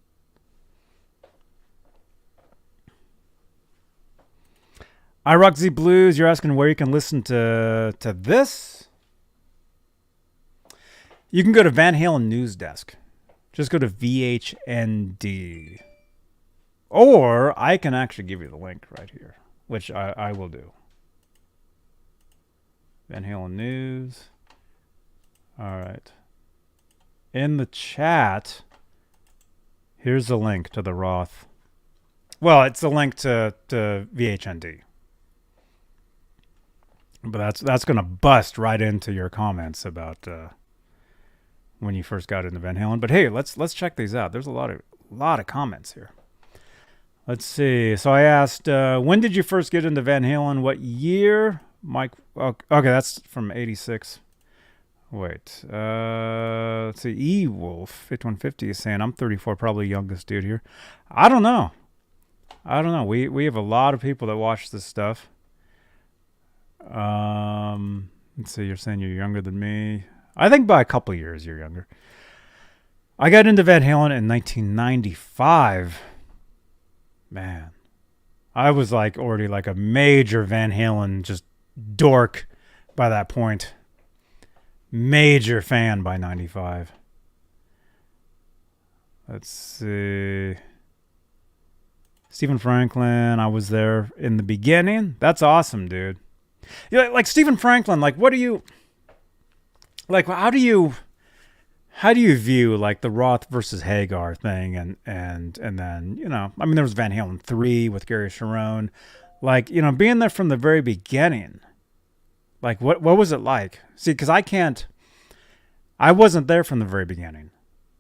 I Rock Z Blues. You're asking where you can listen to this? You can go to Van Halen News Desk. Just go to VHND. Or I can actually give you the link right here, which I will do. Van Halen News. All right. In the chat, here's the link to the Roth. Well, it's the link to VHND. But that's going to bust right into your comments about when you first got into Van Halen. But hey, let's check these out. There's a lot of comments here. Let's see. So I asked, when did you first get into Van Halen? What year? Mike. Okay, that's from 86. Wait. Let's see. E-Wolf 5150 is saying I'm 34, probably youngest dude here. I don't know. We have a lot of people that watch this stuff. Let's see. You're saying you're younger than me. I think by a couple years you're younger. I got into Van Halen in 1995. Man, I was like already like a major Van Halen just dork by that point. Major fan by 95. Let's see. Stephen Franklin, I was there in the beginning. That's awesome, dude. You know, like Stephen Franklin, like what do you like how do you view like the Roth versus Hagar thing and then, you know, I mean there was Van Halen 3 with Gary Sharon. Like, you know, being there from the very beginning. Like what was it like? See, cuz I wasn't there from the very beginning.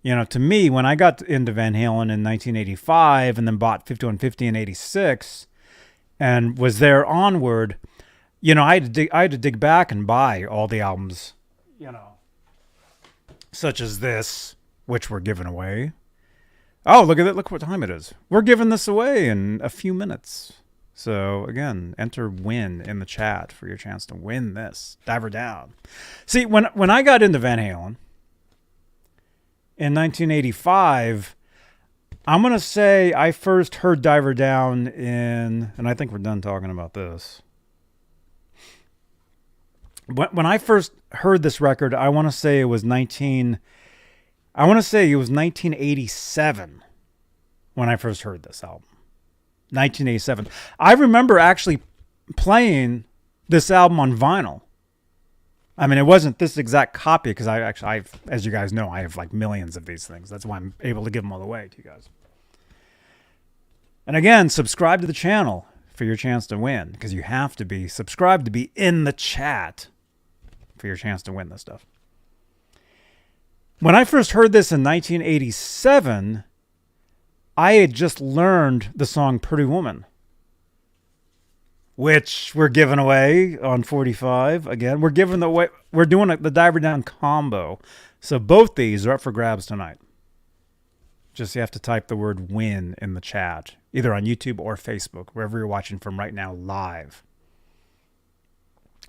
You know, to me, when I got into Van Halen in 1985 and then bought 5150 in 86 and was there onward, you know, I had to dig back and buy all the albums, you know, such as this, which we're giving away. Oh, look at it. Look what time it is. We're giving this away in a few minutes. So, again, enter win in the chat for your chance to win this. Diver Down. See, when I got into Van Halen, in 1985, I'm going to say I first heard Diver Down in, and I think we're done talking about this. When I first heard this record, I want to say it was 1987 when I first heard this album. 1987. I remember actually playing this album on vinyl. I mean, it wasn't this exact copy because I've, as you guys know, I have like millions of these things. That's why I'm able to give them all away to you guys. And again, subscribe to the channel for your chance to win because you have to be subscribed to be in the chat for your chance to win this stuff. When I first heard this in 1987, I had just learned the song Pretty Woman, which we're giving away on 45. Again, we're giving away. We're doing the Diver Down combo. So both these are up for grabs tonight. Just you have to type the word win in the chat, either on YouTube or Facebook, wherever you're watching from right now live.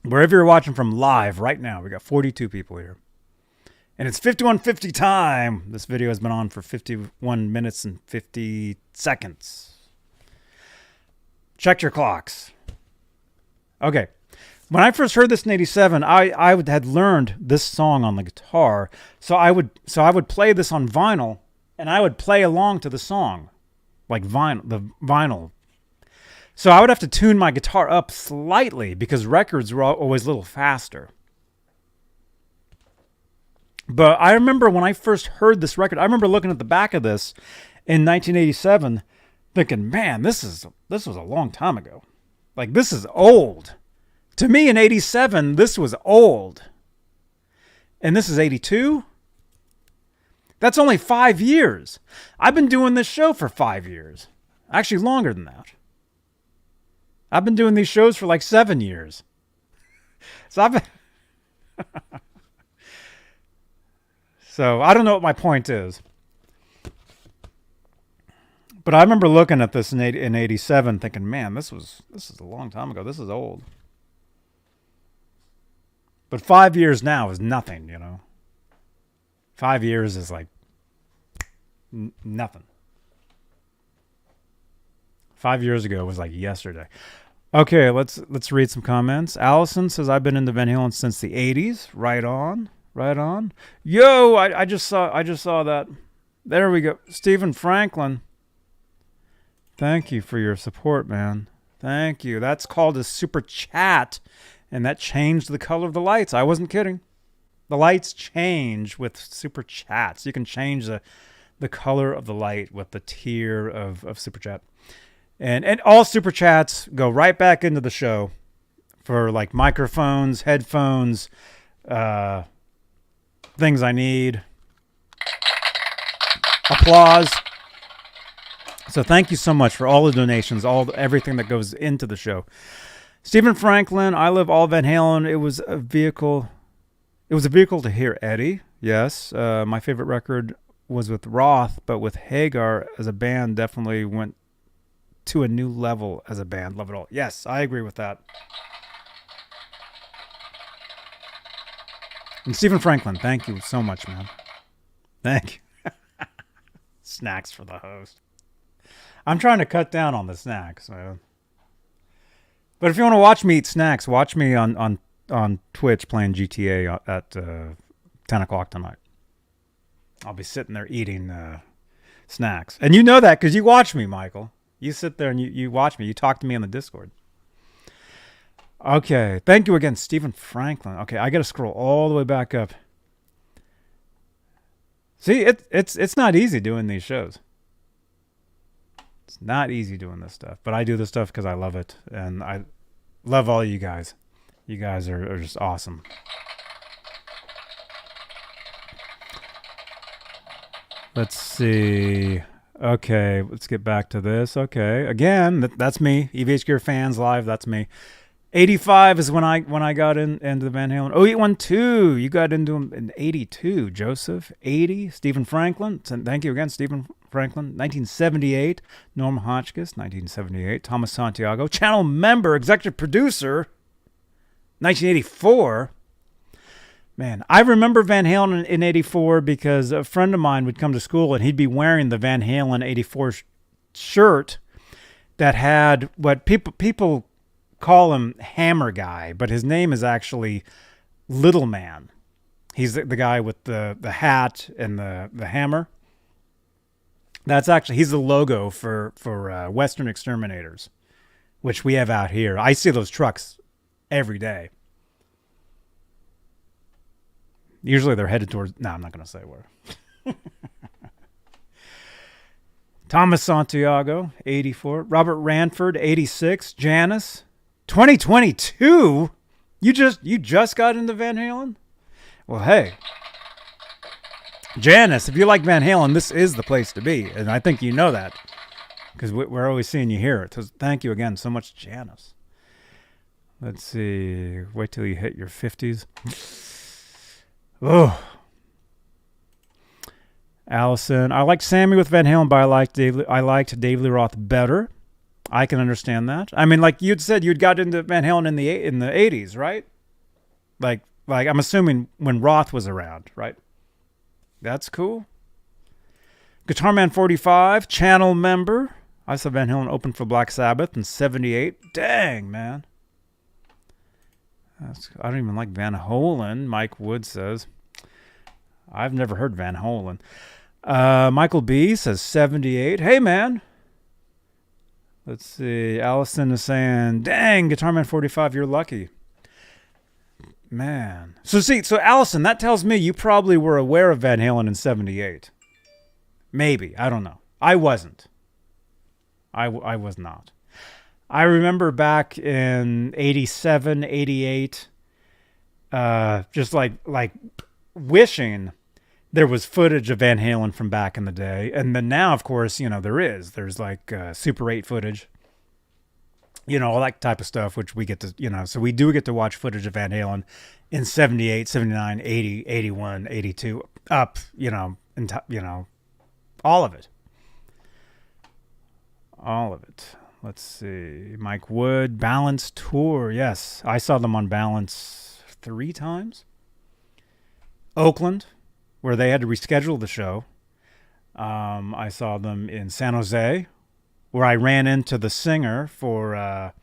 Wherever you're watching from live right now, we got 42 people here. And it's 51:50 time. This video has been on for 51 minutes and 50 seconds. Check your clocks. Okay. When I first heard this in 87, I had learned this song on the guitar. So I would play this on vinyl and I would play along to the song. Like the vinyl. So I would have to tune my guitar up slightly because records were always a little faster. But I remember when I first heard this record, I remember looking at the back of this in 1987 thinking, man, this was a long time ago. Like, this is old. To me in 87, this was old. And this is 82? That's only 5 years. I've been doing this show for 5 years. Actually, longer than that. I've been doing these shows for like 7 years. So I've been... So I don't know what my point is. But I remember looking at this in 87 thinking, man, this is a long time ago. This is old. But 5 years now is nothing, you know. 5 years is like nothing. 5 years ago was like yesterday. Okay, let's read some comments. Allison says, I've been into Van Halen since the 80s. Right on. Right on. Yo, I just saw that. There we go. Stephen Franklin. Thank you for your support, man. Thank you. That's called a super chat, and that changed the color of the lights. I wasn't kidding. The lights change with super chats. You can change the color of the light with the tier of super chat. And all super chats go right back into the show for like microphones, headphones, things I need. Applause. So thank you so much for all the donations, everything that goes into the show. Stephen Franklin, I love all Van Halen. It was a vehicle to hear Eddie. Yes. My favorite record was with Roth, but with Hagar as a band definitely went to a new level as a band. Love it all. Yes, I agree with that. And Stephen Franklin, thank you so much, man. Thank you. Snacks for the host. I'm trying to cut down on the snacks, man. But if you want to watch me eat snacks, watch me on Twitch playing GTA at 10 o'clock tonight. I'll be sitting there eating snacks. And you know that because you watch me, Michael. You sit there and you watch me. You talk to me on the Discord. Okay. Thank you again, Stephen Franklin. Okay, I got to scroll all the way back up. See, it's not easy doing these shows. It's not easy doing this stuff. But I do this stuff because I love it. And I love all you guys. You guys are just awesome. Let's see. Okay, let's get back to this. Okay, again, that's me. EVH Gear Fans Live, that's me. 85 is when I got into the Van Halen. 0812, you got into him in 82. Joseph, 80. Stephen Franklin, thank you again, Stephen Franklin. 1978. Norm Hotchkiss, 1978. Thomas Santiago, channel member, executive producer, 1984. Man, I remember Van Halen in 84 because a friend of mine would come to school and he'd be wearing the Van Halen 84 shirt that had what people call him Hammer Guy, but his name is actually Little Man. He's the guy with the hat and the hammer. That's actually, he's the logo for Western Exterminators, which we have out here. I see those trucks every day. Usually they're headed towards... No, I'm not going to say where. Thomas Santiago, 84. Robert Ranford, 86. Janice, 2022? You just got into Van Halen? Well, hey. Janice, if you like Van Halen, this is the place to be. And I think you know that. Because we're always seeing you here. So thank you again so much, Janice. Let's see. Wait till you hit your 50s. Oh, Allison. I liked Sammy with Van Halen, but I liked Dave Lee Roth better. I can understand that. I mean, like you'd said, you'd got into Van Halen in the 80s, right? Like I'm assuming when Roth was around, right? That's cool. Guitar Man 45, channel member. I saw Van Halen open for Black Sabbath in 78. Dang, man. I don't even like Van Halen, Mike Wood says. I've never heard Van Halen. Michael B says 78. Hey, man. Let's see. Allison is saying, dang, Guitar Man 45, you're lucky. Man. So Allison, that tells me you probably were aware of Van Halen in 78. Maybe. I don't know. I wasn't. I was not. I remember back in 87, 88, just like wishing there was footage of Van Halen from back in the day. And then now, of course, there's like Super 8 footage, all that type of stuff, which we get to, so we do get to watch footage of Van Halen in 78, 79, 80, 81, 82, up, all of it. All of it. Let's see. Mike Wood, Balance Tour. Yes, I saw them on Balance 3 times. Oakland, where they had to reschedule the show. I saw them in San Jose, where I ran into the singer for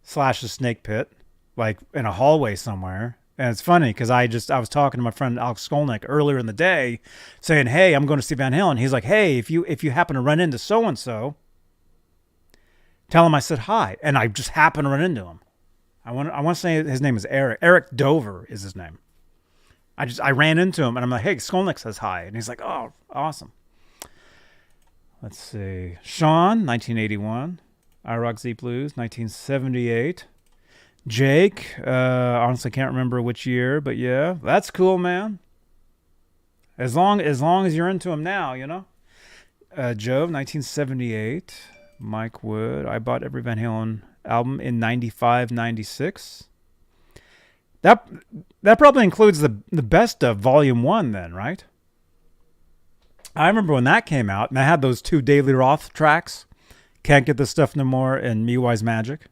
Slash's Snake Pit, like in a hallway somewhere. And it's funny because I was talking to my friend Alex Skolnick earlier in the day, saying, "Hey, I'm going to see Van Halen." He's like, "Hey, if you happen to run into so and so, tell him I said hi." And I just happened to run into him. I want to say his name is Eric. Eric Dover is his name. I ran into him and I'm like, "Hey, Skolnick says hi." And he's like, "Oh, awesome." Let's see. Sean, 1981. I Rock Z Blues, 1978. Jake, honestly can't remember which year, but yeah, that's cool, man. As long as you're into him now, Joe, 1978. Mike Wood, I bought every Van Halen album in 95, 96. That probably includes the best of Volume 1 then, right? I remember when that came out, and I had those 2 Dave Lee Roth tracks, Can't Get This Stuff No More and Me Wise Magic,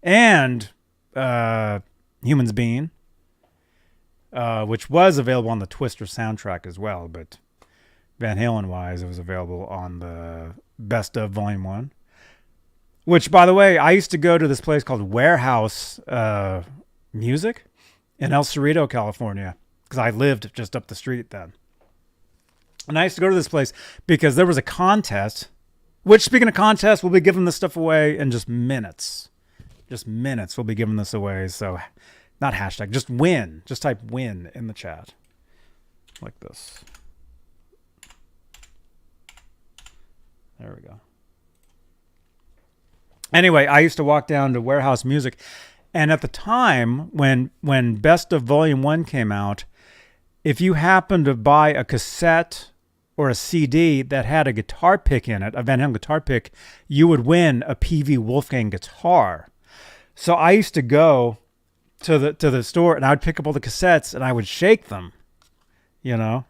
and Humans Beane. which was available on the Twister soundtrack as well. But Van Halen wise, it was available on the Best of Volume 1. Which, by the way, I used to go to this place called Warehouse Music in El Cerrito, California, because I lived just up the street then. And I used to go to this place because there was a contest, which, speaking of contests, we'll be giving this stuff away in just minutes. Just minutes we'll be giving this away. So, not hashtag, just win. Just type win in the chat. Like this. There we go. Anyway, I used to walk down to Warehouse Music. And at the time, when Best of Volume 1 came out, if you happened to buy a cassette or a CD that had a guitar pick in it, a Van Halen guitar pick, you would win a PV Wolfgang guitar. So I used to go to the store and I would pick up all the cassettes and I would shake them, you know,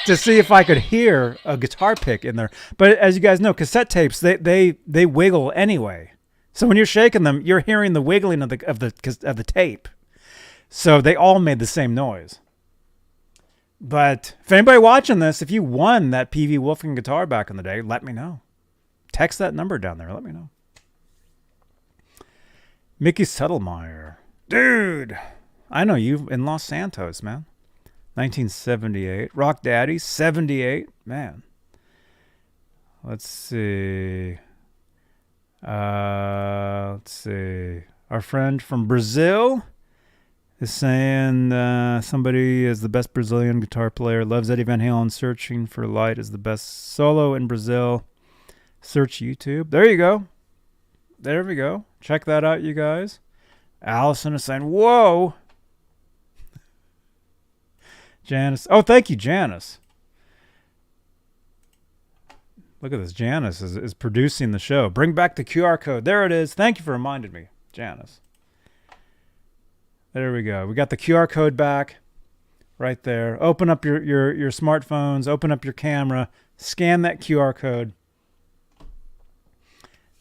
to see if I could hear a guitar pick in there. But as you guys know, cassette tapes, they wiggle anyway. So when you're shaking them, you're hearing the wiggling of the tape. So they all made the same noise. But if anybody watching this, if you won that PV Wolfgang guitar back in the day, let me know. Text that number down there. Let me know. Mickey Settlemeyer. Dude, I know you in Los Santos, man. 1978. Rock Daddy, 78. Man. Let's see. Our friend from Brazil is saying somebody is the best Brazilian guitar player, loves Eddie Van Halen, searching for light is the best solo in Brazil. Search YouTube. There you go. There we go. Check that out, you guys. Allison is saying, whoa. Janice. Oh, thank you, Janice. Look at this. Janice is producing the show. Bring back the QR code. There it is. Thank you for reminding me, Janice. There we go. We got the QR code back right there. Open up your smartphones. Open up your camera. Scan that QR code.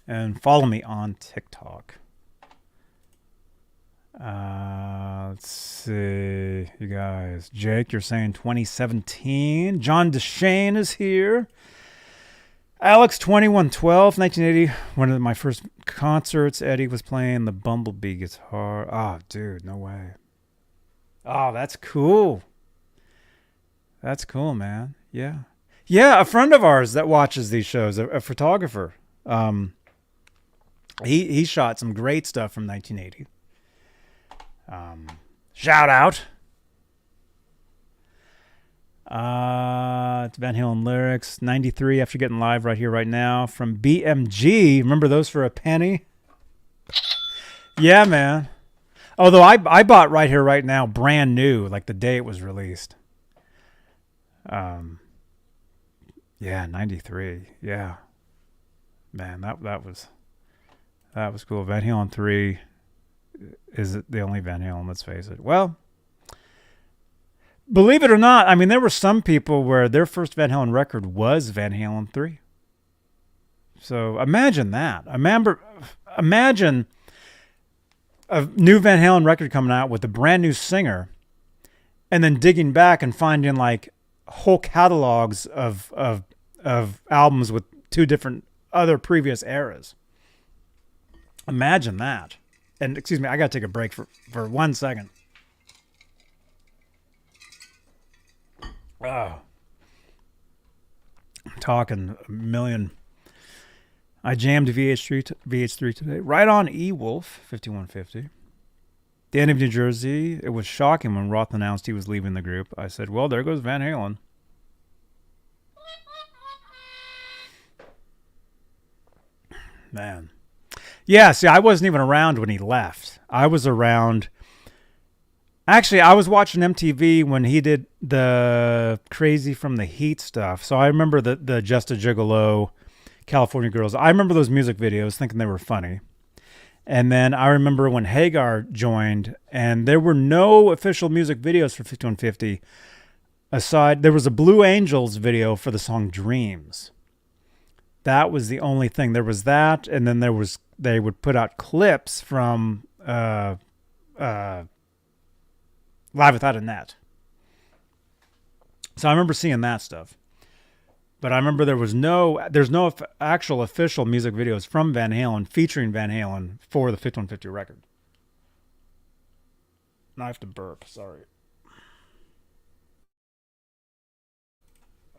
And follow me on TikTok. Let's see. You guys. Jake, you're saying 2017. John DeShane is here. Alex 2112, 1980, one of my first concerts. Eddie was playing the Bumblebee guitar. Oh, dude, no way. Oh, that's cool. That's cool, man. Yeah. Yeah, a friend of ours that watches these shows, a photographer. He shot some great stuff from 1980. Shout out. It's Van Halen lyrics. 93 after getting live right here, right now. From BMG. Remember those for a penny? Yeah, man. Although I bought right here, right now, brand new, like the day it was released. Yeah, 93. Yeah. Man, that was cool. Van Halen 3 is the only Van Halen, let's face it. Well, believe it or not, I mean, there were some people where their first Van Halen record was Van Halen 3. So imagine that. Imagine a new Van Halen record coming out with a brand new singer and then digging back and finding like whole catalogs of albums with two different other previous eras. Imagine that. And excuse me, I got to take a break for 1 second. Oh, I'm talking a million. I jammed VH3 today. Right on E-Wolf 5150. Danny of New Jersey. It was shocking when Roth announced he was leaving the group. I said, well, there goes Van Halen. Man. Yeah, see, I wasn't even around when he left. I was around. Actually, I was watching MTV when he did the Crazy from the Heat stuff. So I remember the Just a Gigolo, California Girls. I remember those music videos thinking they were funny. And then I remember when Hagar joined, and there were no official music videos for 5150. There was a Blue Angels video for the song Dreams. That was the only thing. There was that, and then they would put out clips from Live Without a Net. So I remember seeing that stuff. But I remember there's no actual official music videos from Van Halen featuring Van Halen for the 5150 record. Now I have to burp, sorry.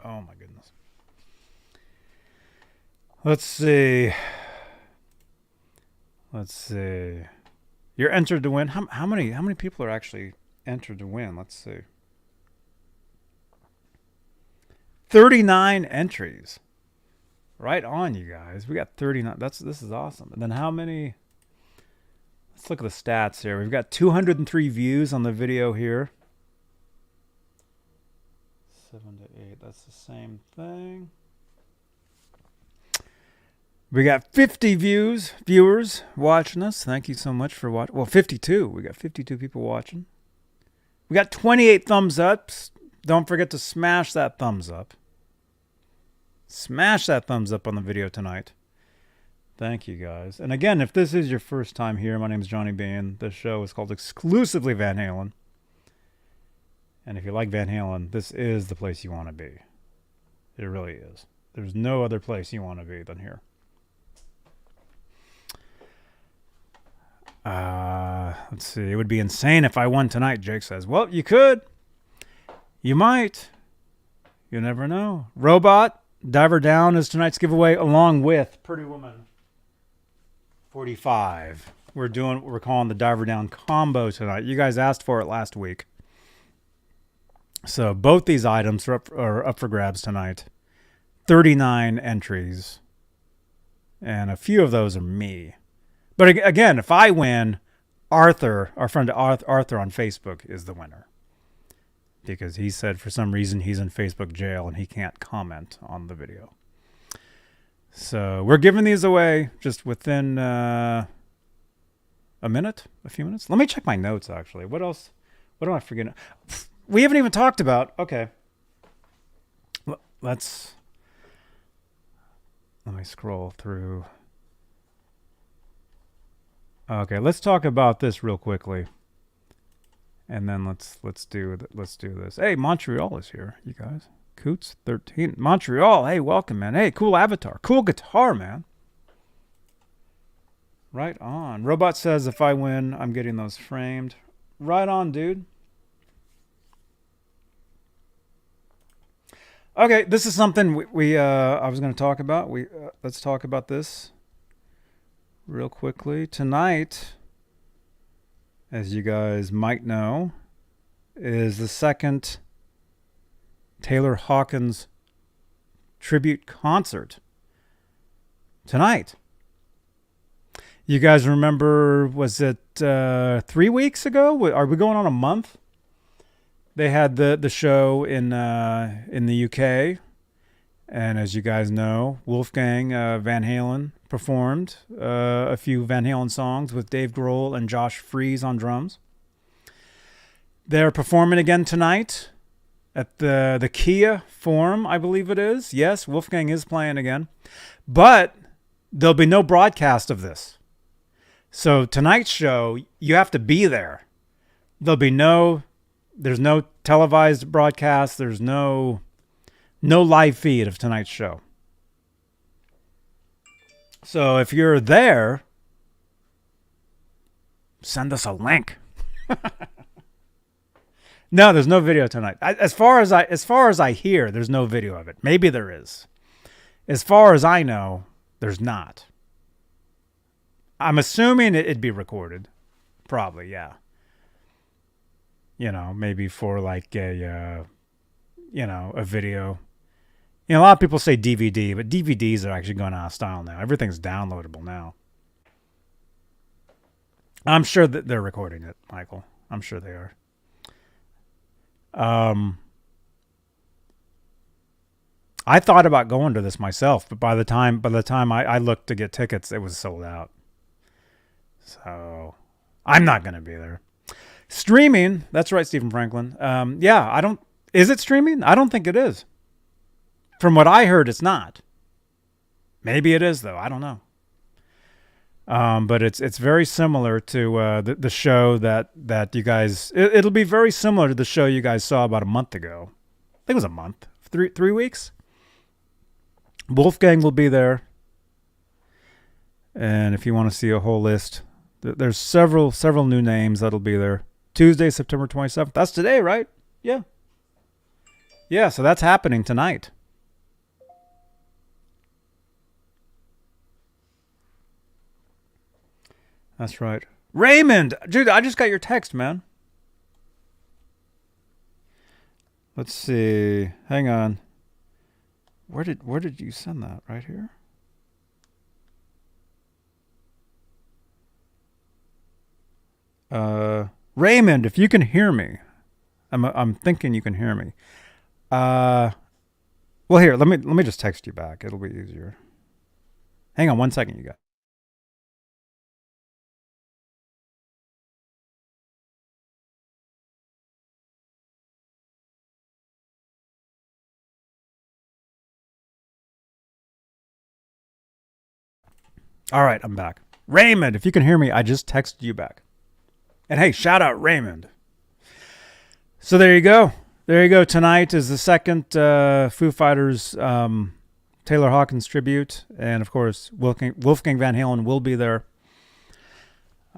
Oh my goodness. Let's see. You're entered to win. How many people are actually entered to win? Let's see. 39 entries. Right on, you guys. We got 39. This is awesome. And then how many? Let's look at the stats here. We've got 203 views on the video here. 7 to 8. That's the same thing. We got 50 viewers watching us. Thank you so much for watching. Well, 52. We got 52 people watching. We got 28 thumbs ups. Don't forget to smash that thumbs up. Smash that thumbs up on the video tonight. Thank you, guys. And again, if this is your first time here, my name is Johnny Beane. This show is called Exclusively Van Halen. And if you like Van Halen, this is the place you want to be. It really is. There's no other place you want to be than here. Let's see. It would be insane if I won tonight, Jake says. Well, you could. You might. You never know. Robot, Diver Down is tonight's giveaway, along with Pretty Woman 45. We're calling the Diver Down combo tonight. You guys asked for it last week. So both these items are up for grabs tonight. 39 entries. And a few of those are me. But again, if I win, Arthur, our friend Arthur on Facebook, is the winner. Because he said for some reason he's in Facebook jail and he can't comment on the video. So we're giving these away just within a few minutes. Let me check my notes, actually. What else? What am I forgetting? We haven't even talked about. Okay. Let me scroll through. Okay, let's talk about this real quickly. And then let's do this. Hey, Montreal is here, you guys. Coots 13. Montreal, hey, welcome, man. Hey, cool avatar. Cool guitar, man. Right on. Robot says if I win, I'm getting those framed. Right on, dude. Okay, this is something I was going to talk about. Let's talk about this real quickly. Tonight, as you guys might know, is the second Taylor Hawkins tribute concert. Tonight. You guys remember, was it 3 weeks ago? Are we going on a month? They had the show in the UK. And as you guys know, Wolfgang Van Halen performed a few Van Halen songs with Dave Grohl and Josh Freese on drums. They're performing again tonight at the Kia Forum, I believe it is. Yes, Wolfgang is playing again. But there'll be no broadcast of this. So tonight's show, you have to be there. There's no televised broadcast. There's no live feed of tonight's show. So if you're there, send us a link. No, there's no video tonight. As far as I hear, there's no video of it. Maybe there is. As far as I know, there's not. I'm assuming it'd be recorded. Probably, yeah. Maybe for like a video. A lot of people say DVD, but DVDs are actually going out of style now. Everything's downloadable now. I'm sure that they're recording it, Michael. I'm sure they are. I thought about going to this myself, but by the time I looked to get tickets, it was sold out. So I'm not going to be there. Streaming, that's right, Stephen Franklin. Is it streaming? I don't think it is. From what I heard, it's not. Maybe it is, though. I don't know. But it's very similar to the show that you guys. It'll be very similar to the show you guys saw about a month ago. I think it was a month, 3 weeks. Wolfgang will be there, and if you want to see a whole list, there's several new names that'll be there. Tuesday, September 27th. That's today, right? Yeah. Yeah. So that's happening tonight. That's right. Raymond, dude, I just got your text, man. Let's see. Hang on. Where did you send that? Right here? Raymond, if you can hear me. I'm thinking you can hear me. Well, here, let me just text you back. It'll be easier. Hang on 1 second, you guys. All right, I'm back. Raymond, if you can hear me, I just texted you back. And hey, shout out Raymond. So there you go. There you go. Tonight is the second Foo Fighters Taylor Hawkins tribute. And of course, Wolfgang Van Halen will be there,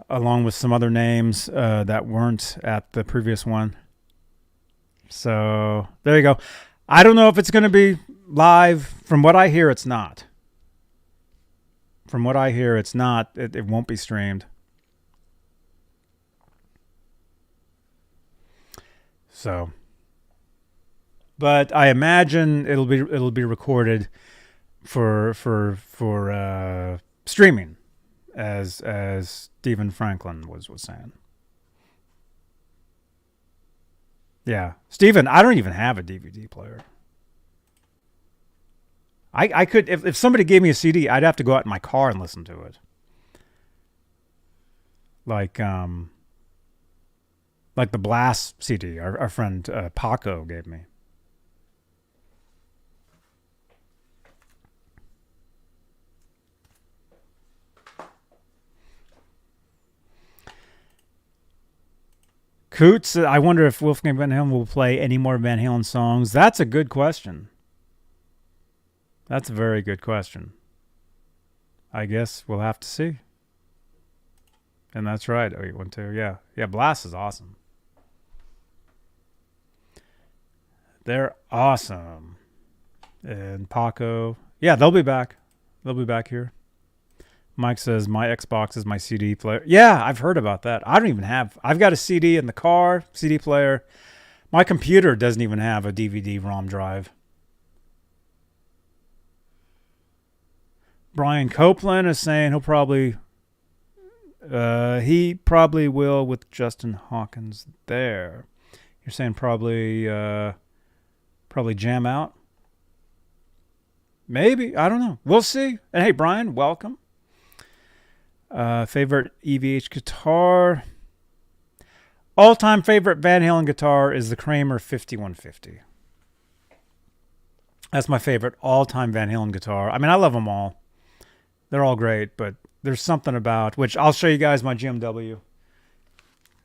along with some other names that weren't at the previous one. So there you go. I don't know if it's going to be live. From what I hear, it's not. From what I hear, it's not. It won't be streamed. So, but I imagine it'll be recorded for streaming, as Stephen Franklin was saying. Yeah, Stephen, I don't even have a DVD player. I could, if somebody gave me a CD, I'd have to go out in my car and listen to it. Like the Blast CD our friend Paco gave me. Coots, I wonder if Wolfgang Van Halen will play any more Van Halen songs. That's a good question. That's a very good question. I guess we'll have to see. And that's right. 812. Yeah. Yeah, Blast is awesome. They're awesome. And Paco. Yeah, they'll be back. They'll be back here. Mike says, my Xbox is my CD player. Yeah, I've heard about that. I don't even have. I've got a CD in the car, CD player. My computer doesn't even have a DVD-ROM drive. Brian Copeland is saying he probably will with Justin Hawkins there. You're saying probably jam out? Maybe. I don't know. We'll see. And hey, Brian, welcome. Favorite EVH guitar? All-time favorite Van Halen guitar is the Kramer 5150. That's my favorite all-time Van Halen guitar. I mean, I love them all. They're all great, but there's something about, which I'll show you guys my GMW.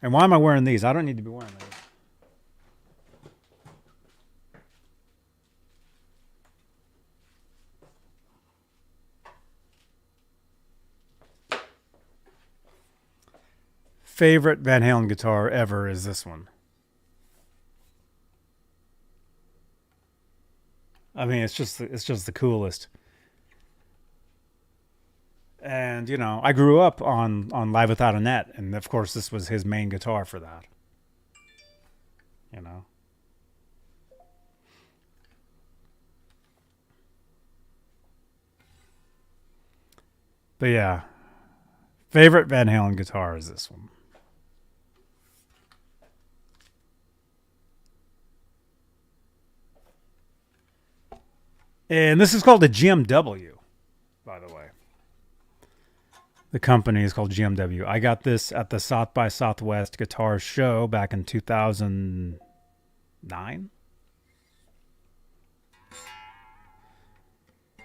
And why am I wearing these? I don't need to be wearing these. Favorite Van Halen guitar ever is this one. I mean, it's just the coolest. And, you know, I grew up on Live Without a Net, and of course this was his main guitar for that. You know. But yeah, favorite Van Halen guitar is this one. And this is called a GMW, by the way. The company is called GMW. I got this at the South by Southwest Guitar Show back in 2009.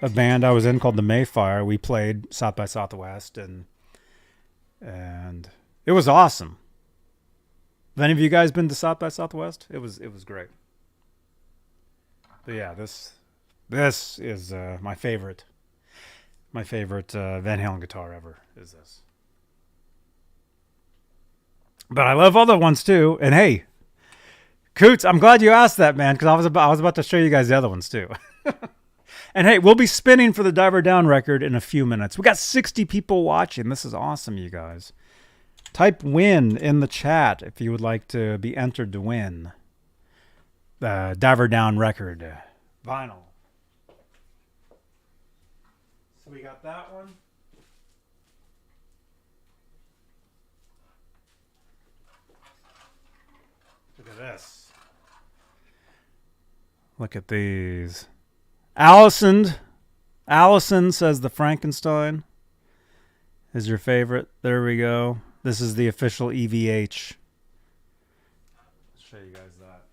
A band I was in called the Mayfire. We played South by Southwest, and And it was awesome. Have any of you guys been to South by Southwest? It was great. But yeah, this is my favorite Van Halen guitar ever is this. But I love other ones too. And hey, Coots, I'm glad you asked that, man, because I was about to show you guys the other ones too. And hey, we'll be spinning for the Diver Down record in a few minutes. We got 60 people watching. This is awesome, you guys. Type win in the chat if you would like to be entered to win the Diver Down record vinyl. So we got that one. Look at this. Look at these. Allison says the Frankenstein is your favorite. There we go. This is the official EVH. Let's show you guys that.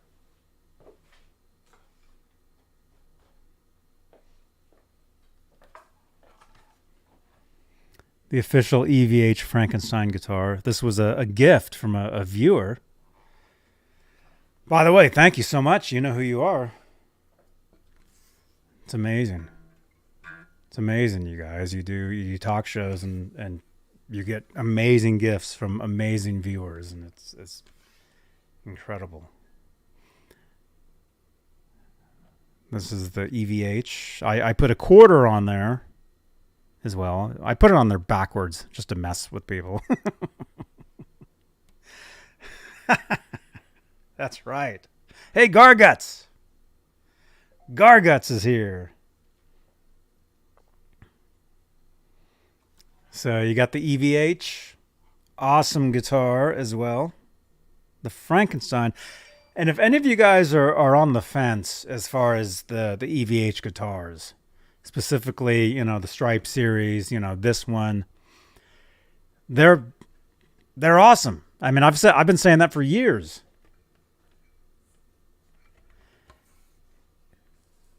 The official EVH Frankenstein guitar. This was a gift from a viewer. By the way, thank you so much. You know who you are. It's amazing. It's amazing, you guys. You do talk shows and you get amazing gifts from amazing viewers, and it's incredible. This is the EVH. I put a quarter on there as well. I put it on there backwards just to mess with people. That's right. Hey, Garguts. Garguts is here. So you got the EVH. Awesome guitar as well. The Frankenstein. And if any of you guys are on the fence as far as the EVH guitars, specifically, the Stripe series, this one, they're awesome. I mean, I've been saying that for years.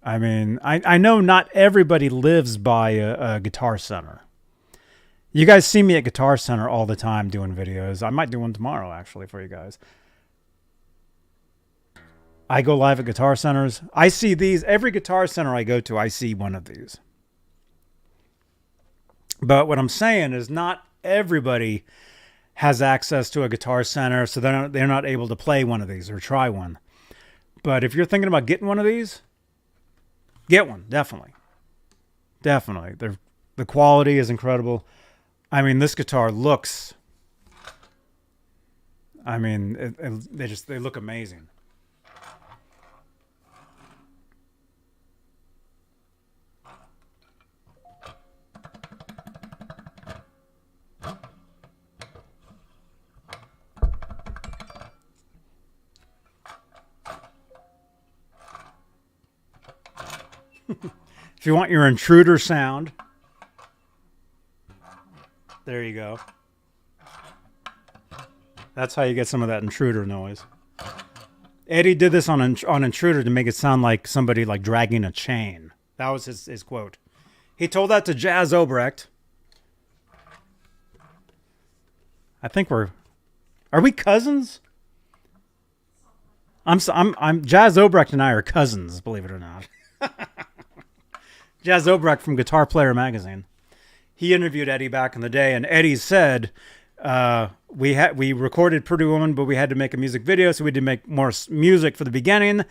I mean, I know not everybody lives by a Guitar Center. You guys see me at Guitar Center all the time doing videos. I might do one tomorrow, actually, for you guys. I go live at Guitar Centers. I see these. Every Guitar Center I go to, I see one of these. But what I'm saying is not everybody has access to a Guitar Center, so they're not able to play one of these or try one. But if you're thinking about getting one of these, get one, definitely. Definitely. The quality is incredible. I mean, this guitar looks... I mean, they look amazing. If you want your intruder sound, there you go. That's how you get some of that intruder noise. Eddie did this on intruder to make it sound like somebody like dragging a chain. That was his quote. He told that to Jazz Obrecht. I think are we cousins? I'm Jazz Obrecht and I are cousins, believe it or not. Jazz Obrecht from Guitar Player magazine. He interviewed Eddie back in the day, and Eddie said, we recorded Pretty Woman, but we had to make a music video, so we had to make more music for the beginning.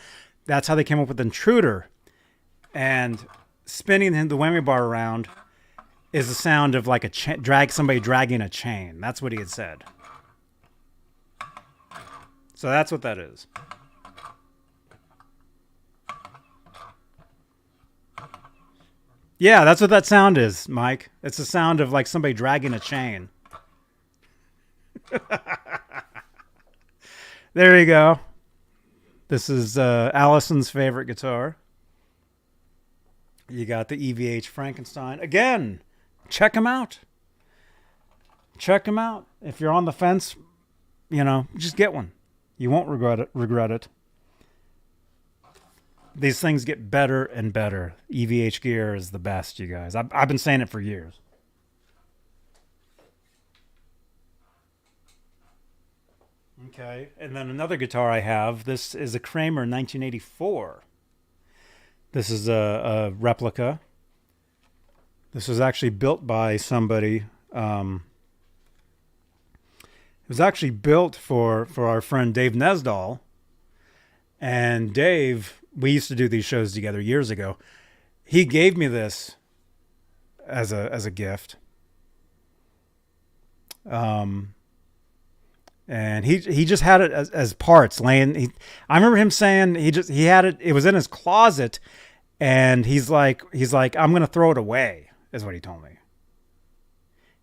That's how they came up with Intruder. And spinning the whammy bar around is the sound of like somebody dragging a chain. That's what he had said. So that's what that is. Yeah, that's what that sound is, Mike. It's the sound of like somebody dragging a chain. There you go. This is Allison's favorite guitar. You got the EVH Frankenstein. Again, check them out. Check them out. If you're on the fence, just get one. You won't regret it. These things get better and better. EVH gear is the best, you guys. I've been saying it for years. Okay. And then another guitar I have. This is a Kramer 1984. This is a replica. This was actually built by somebody. It was actually built for our friend Dave Nesdahl. And Dave, we used to do these shows together years ago. He gave me this as a gift. And he just had it as parts laying. I remember him saying he had it. It was in his closet, and he's like I'm gonna throw it away. Is what he told me.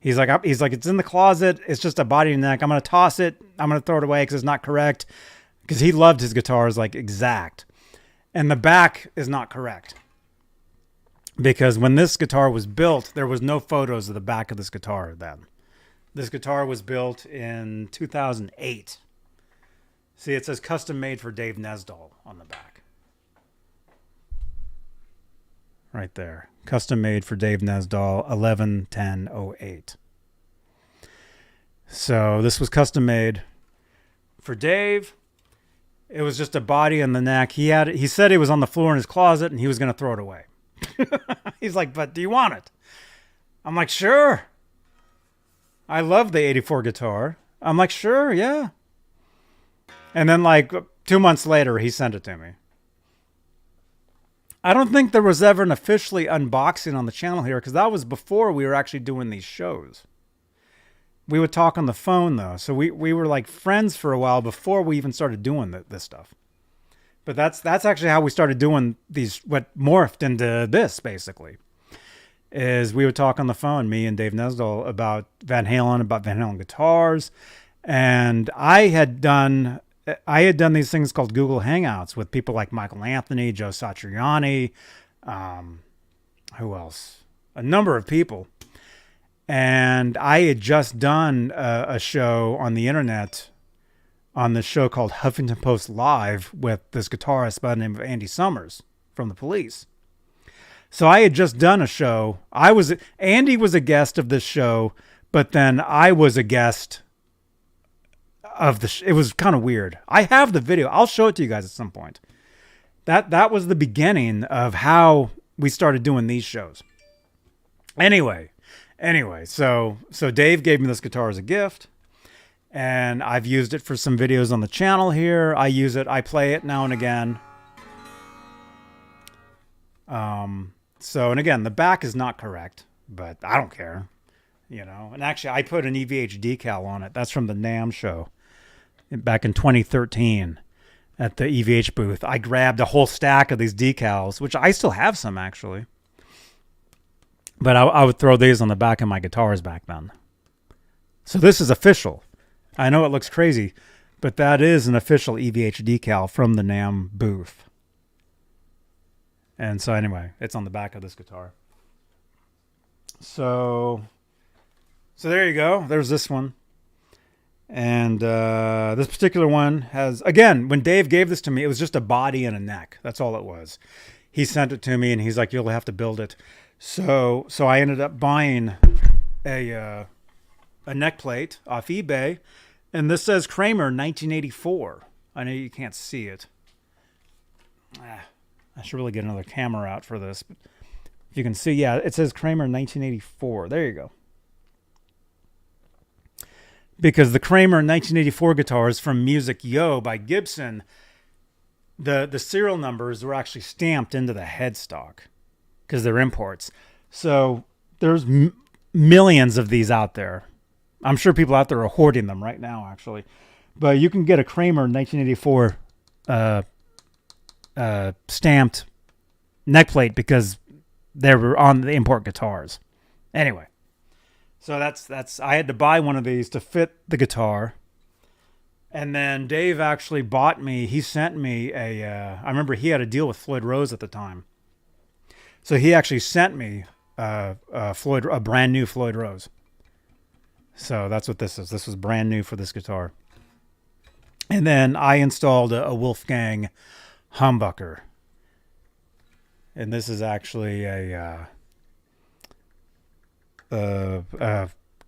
He's like it's in the closet. It's just a body and neck. I'm gonna toss it. I'm gonna throw it away because it's not correct. Because he loved his guitars like exact, and the back is not correct. Because when this guitar was built, there was no photos of the back of this guitar then. This guitar was built in 2008. See, it says custom made for Dave Nesdahl on the back. Right there. Custom made for Dave Nesdahl, 11/10/08. So this was custom made for Dave. It was just a body and the neck. He said it was on the floor in his closet and he was going to throw it away. He's like, but do you want it? I'm like, sure. I love the 84 guitar. I'm like, sure, yeah. And then like 2 months later, he sent it to me. I don't think there was ever an officially unboxing on the channel here because that was before we were actually doing these shows. We would talk on the phone though. So we were like friends for a while before we even started doing this stuff. But that's actually how we started doing these, what morphed into this basically. Is we would talk on the phone, me and Dave Nesdahl, about Van Halen guitars. And I had done these things called Google Hangouts with people like Michael Anthony, Joe Satriani, who else? A number of people. And I had just done a show on the internet on this show called Huffington Post Live with this guitarist by the name of Andy Summers from the Police. So I had just done a show. Andy was a guest of this show, but then I was a guest of it was kind of weird. I have the video. I'll show it to you guys at some point. That was the beginning of how we started doing these shows. Anyway, so Dave gave me this guitar as a gift, and I've used it for some videos on the channel here. I play it now and again. And again, the back is not correct, but I don't care, and actually I put an EVH decal on it. That's from the NAMM show back in 2013 at the EVH booth. I grabbed a whole stack of these decals, which I still have some actually, but I would throw these on the back of my guitars back then. So this is official. I know it looks crazy, but that is an official EVH decal from the NAMM booth. And so anyway, it's on the back of this guitar. So there you go. There's this one. And this particular one has, again, when Dave gave this to me, it was just a body and a neck. That's all it was. He sent it to me and he's like, you'll have to build it. So I ended up buying a neck plate off eBay. And this says Kramer 1984. I know you can't see it. I should really get another camera out for this. But if you can see, yeah, it says Kramer 1984. There you go. Because the Kramer 1984 guitars from Music Yo by Gibson, the serial numbers were actually stamped into the headstock because they're imports. So there's millions of these out there. I'm sure people out there are hoarding them right now, actually. But you can get a Kramer 1984 stamped neck plate because they were on the import guitars. Anyway, so that's I had to buy one of these to fit the guitar. And then Dave actually he sent me I remember he had a deal with Floyd Rose at the time. So he actually sent me a brand new Floyd Rose. So that's what this is. This was brand new for this guitar. And then I installed a Wolfgang humbucker. And this is actually a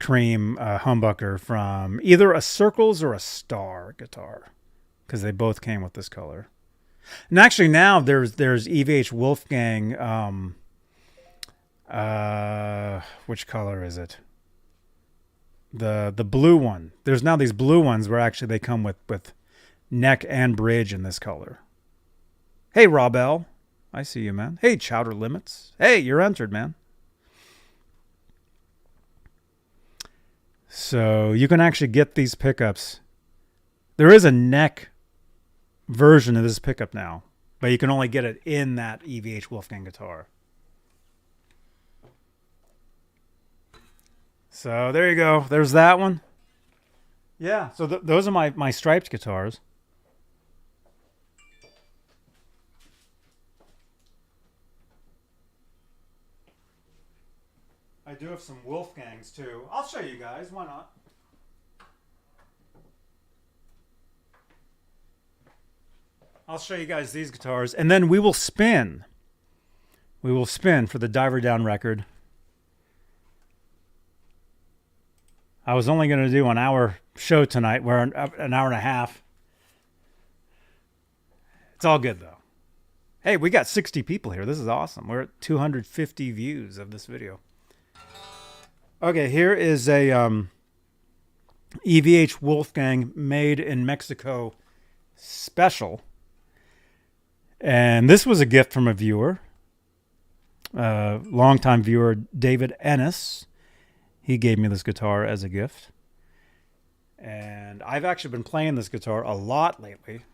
cream humbucker from either a Circles or a Star guitar, because they both came with this color. And actually now there's EVH Wolfgang. Which color is it? The blue one. There's now these blue ones where actually they come with neck and bridge in this color. Hey, Rob L. I see you, man. Hey, Chowder Limits. Hey, you're entered, man. So you can actually get these pickups. There is a neck version of this pickup now, but you can only get it in that EVH Wolfgang guitar. So there you go. There's that one. Yeah, so those are my striped guitars. I do have some Wolfgangs too. I'll show you guys. Why not? I'll show you guys these guitars, and then we will spin. We will spin for the Diver Down record. I was only going to do an hour show tonight. We're an hour and a half. It's all good, though. Hey, we got 60 people here. This is awesome. We're at 250 views of this video. Okay, here is a EVH Wolfgang made in Mexico special. And this was a gift from a viewer. Longtime viewer, David Ennis. He gave me this guitar as a gift. And I've actually been playing this guitar a lot lately.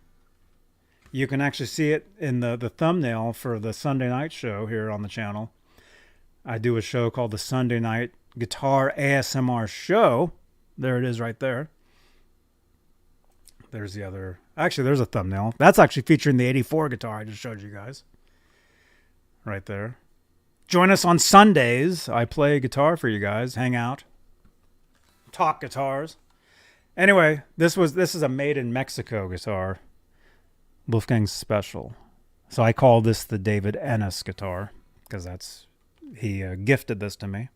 You can actually see it in the thumbnail for the Sunday night show here on the channel. I do a show called the Sunday Night Guitar ASMR Show. There it is right there. There's the other. Actually, there's a thumbnail. That's actually featuring the 84 guitar I just showed you guys. Right there. Join us on Sundays. I play guitar for you guys. Hang out. Talk guitars. Anyway, this is a made in Mexico guitar. Wolfgang Special. So I call this the David Ennis guitar because he gifted this to me.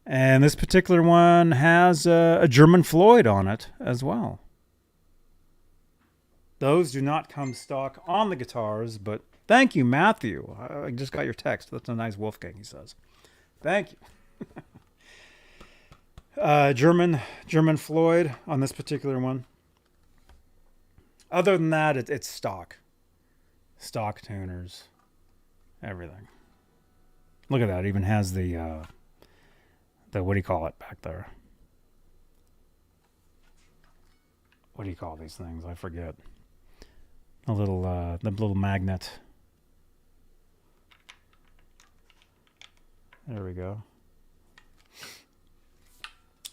And this particular one has a German Floyd on it as well. Those do not come stock on the guitars, but thank you, Matthew. I just got your text. That's a nice Wolfgang, he says. Thank you. German Floyd on this particular one. Other than that, it's stock. Stock tuners. Everything. Look at that. It even has the what do you call it back there? What do you call these things? I forget. The little magnet. There we go.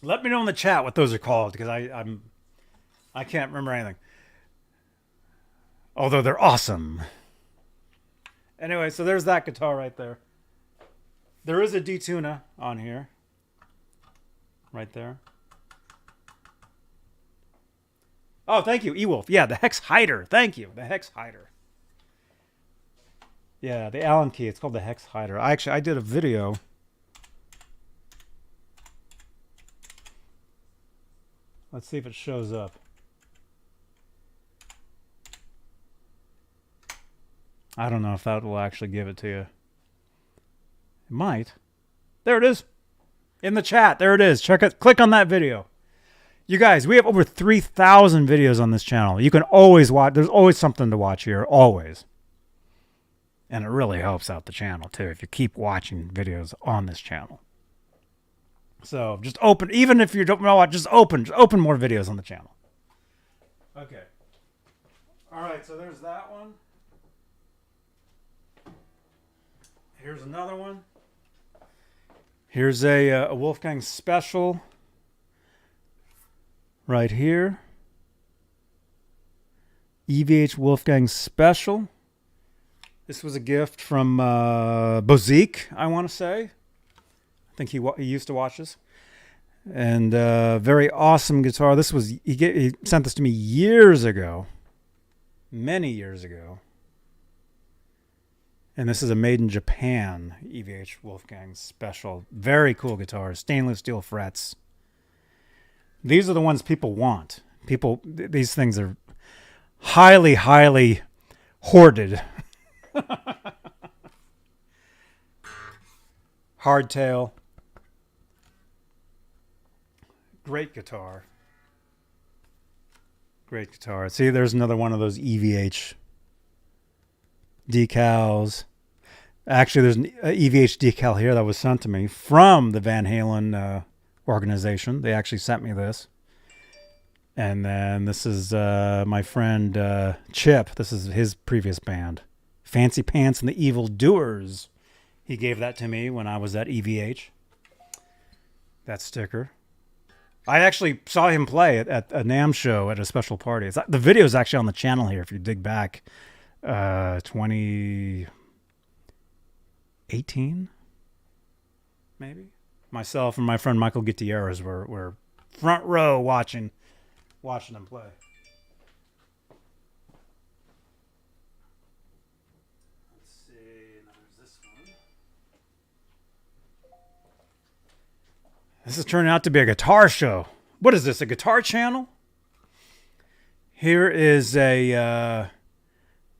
Let me know in the chat what those are called, because I can't remember anything. Although they're awesome. Anyway, so there's that guitar right there. There is a detuna on here. Right there. Oh, thank you, Ewolf. Yeah, the Hex Hider. Thank you, the Hex Hider. Yeah, the Allen key. It's called the Hex Hider. I did a video. Let's see if it shows up. I don't know if that will actually give it to you. It might. There it is. In the chat. There it is. Check it. Click on that video. You guys, we have over 3,000 videos on this channel. You can always watch. There's always something to watch here. Always. And it really helps out the channel, too, if you keep watching videos on this channel. So just open. Even if you don't know what, just open more videos on the channel. Okay. All right, so there's that one. Here's another one. Here's a Wolfgang Special right here. EVH Wolfgang Special. This was a gift from Bozique, I want to say. I think he used to watch this. And very awesome guitar. This was he sent this to me years ago. Many years ago. And this is a made in Japan EVH Wolfgang special. Very cool guitar. Stainless steel frets. These are the ones people want. These things are highly, highly hoarded. Hardtail. Great guitar. Great guitar. See, there's another one of those EVH decals. Actually, there's an EVH decal here that was sent to me from the Van Halen organization. They actually sent me this. And then this is my friend Chip. This is his previous band. Fancy Pants and the Evil Doers. He gave that to me when I was at EVH. That sticker. I actually saw him play at a NAMM show at a special party. The video is actually on the channel here if you dig back. 2018, maybe. Myself and my friend Michael Gutierrez were front row watching him play. Let's see. Now there's this one. This is turning out to be a guitar show. What is this? A guitar channel? Here is a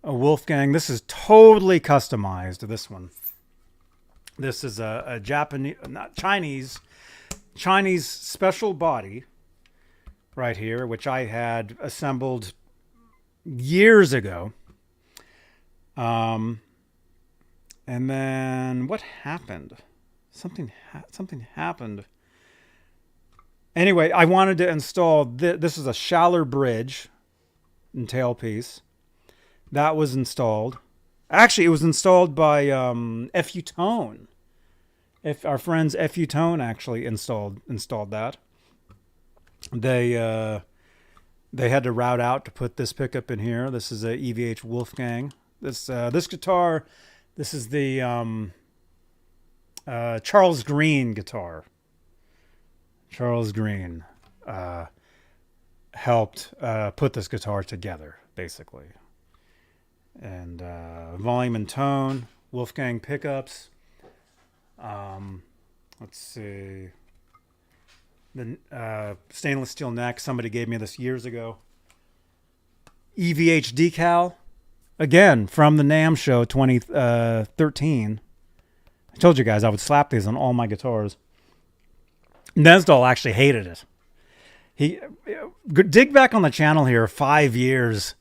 Wolfgang. This is totally customized. This one. This is a Japanese, not Chinese special body right here, which I had assembled years ago. And then what happened? Something happened. Anyway, I wanted to install this is a Schaller bridge and tailpiece. That was installed. Actually, it was installed by FU Tone. If our friends FU Tone actually installed that. They had to route out to put this pickup in here. This is a EVH Wolfgang. This guitar, this is the Charles Green guitar. Charles Green helped put this guitar together, basically. And volume and tone, Wolfgang pickups. Let's see. The stainless steel neck. Somebody gave me this years ago. EVH decal. Again, from the NAMM show 2013. I told you guys I would slap these on all my guitars. Nesdal actually hated it. He dig back on the channel here 5 years,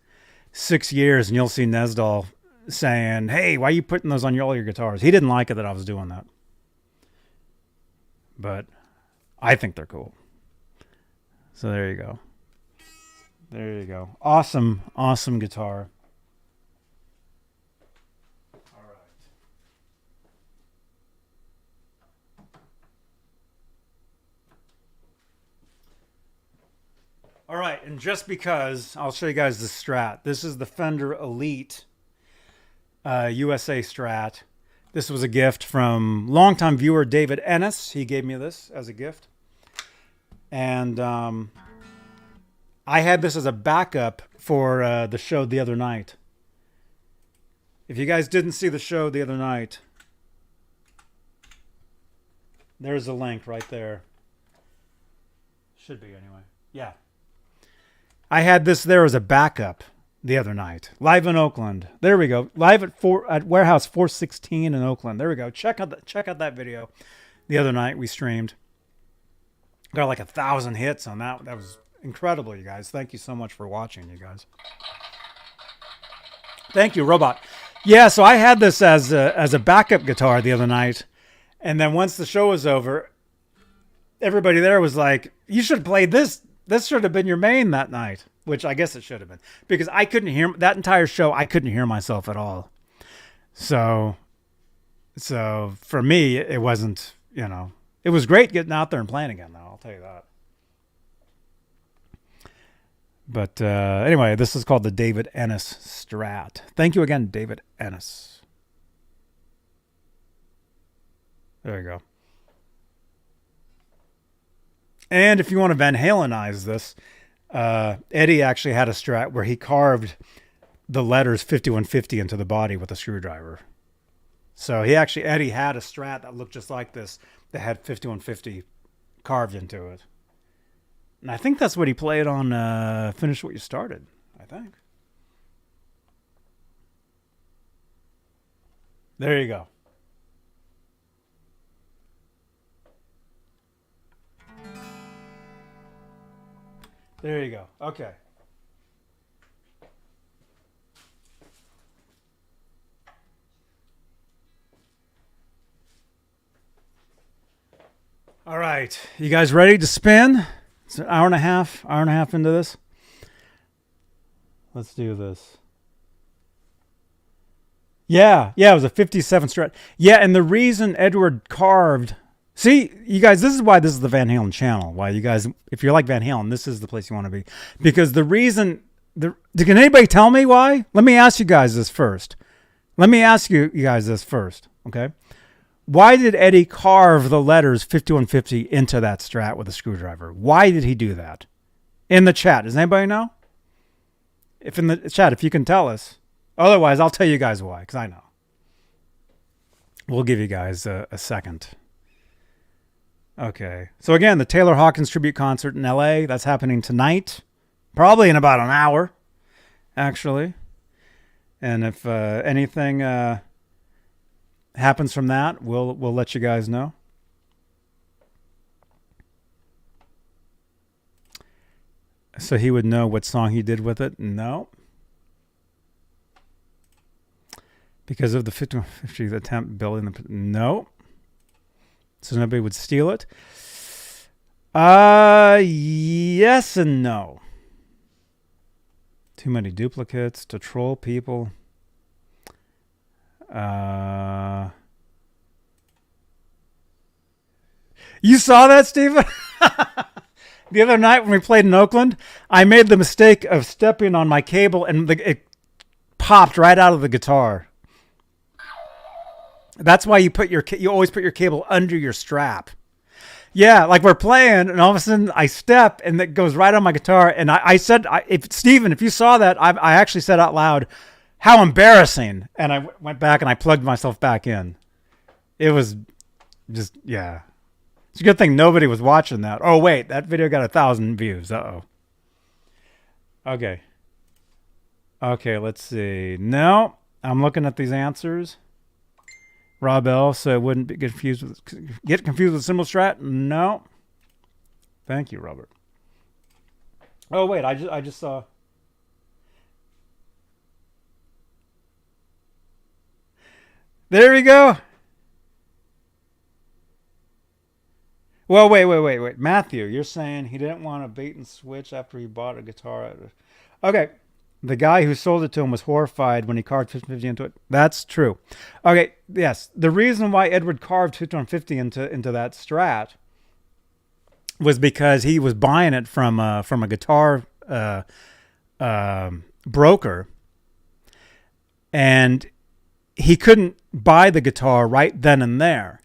6 years, and you'll see Nesdal saying, "Hey, why are you putting those on all your guitars?" He didn't like it that I was doing that. But I think they're cool. So there you go. There you go. Awesome, awesome guitar. All right. All right, and just because, I'll show you guys the Strat. This is the Fender Elite USA Strat. This was a gift from longtime viewer David Ennis. He gave me this as a gift. And I had this as a backup for the show the other night. If you guys didn't see the show the other night, there's a link right there. Should be anyway. Yeah. I had this there as a backup the other night. Live in Oakland. There we go. Live at Warehouse 416 in Oakland. There we go. Check out that video. The other night we streamed. Got like 1,000 hits on that. That was incredible, you guys. Thank you so much for watching, you guys. Thank you, Robot. Yeah, so I had this as a backup guitar the other night. And then once the show was over, everybody there was like, "You should play this. This should have been your main that night," which I guess it should have been, because I couldn't hear that entire show. I couldn't hear myself at all. So for me, it wasn't, it was great getting out there and playing again, though. I'll tell you that. But anyway, this is called the David Ennis Strat. Thank you again, David Ennis. There you go. And if you want to Van Halenize this, Eddie actually had a Strat where he carved the letters 5150 into the body with a screwdriver. So Eddie had a Strat that looked just like this that had 5150 carved into it. And I think that's what he played on Finish What You Started, I think. There you go. There you go. Okay. All right. You guys ready to spin? It's an hour and a half into this. Let's do this. Yeah, it was a 57 Strat. Yeah, and the reason Edward carved... See, you guys, this is why this is the Van Halen channel. Why you guys, if you like Van Halen, this is the place you want to be. Because the reason... Can anybody tell me why? Let me ask you guys this first. Okay? Why did Eddie carve the letters 5150 into that Strat with a screwdriver? Why did he do that? In the chat. Does anybody know? If in the chat, if you can tell us. Otherwise, I'll tell you guys why, because I know. We'll give you guys a second. Okay. So again, the Taylor Hawkins tribute concert in LA, that's happening tonight. Probably in about an hour, actually. And if anything happens from that, we'll let you guys know. So he would know what song he did with it? No. Because of the 50 attempt building the... No. So nobody would steal it? Yes and no. Too many duplicates to troll people. You saw that, Stephen? The other night when we played in Oakland, I made the mistake of stepping on my cable and it popped right out of the guitar. That's why you always put your cable under your strap. Yeah, like we're playing, and all of a sudden I step, and it goes right on my guitar. And I said, Stephen, if you saw that, I actually said out loud, how embarrassing. And I went back and I plugged myself back in. It was just, yeah. It's a good thing nobody was watching that. Oh, wait, that video got 1,000 views. Uh-oh. Okay, let's see. No, I'm looking at these answers. Rob L, so it wouldn't get confused with symbol Strat? No. Thank you, Robert. Oh wait, I just saw. There we go. Well, wait. Matthew, you're saying he didn't want a bait and switch after he bought a guitar. Okay. The guy who sold it to him was horrified when he carved 5150 into it. That's true. Okay, yes. The reason why Edward carved 5150 into that Strat was because he was buying it from a guitar broker, and he couldn't buy the guitar right then and there.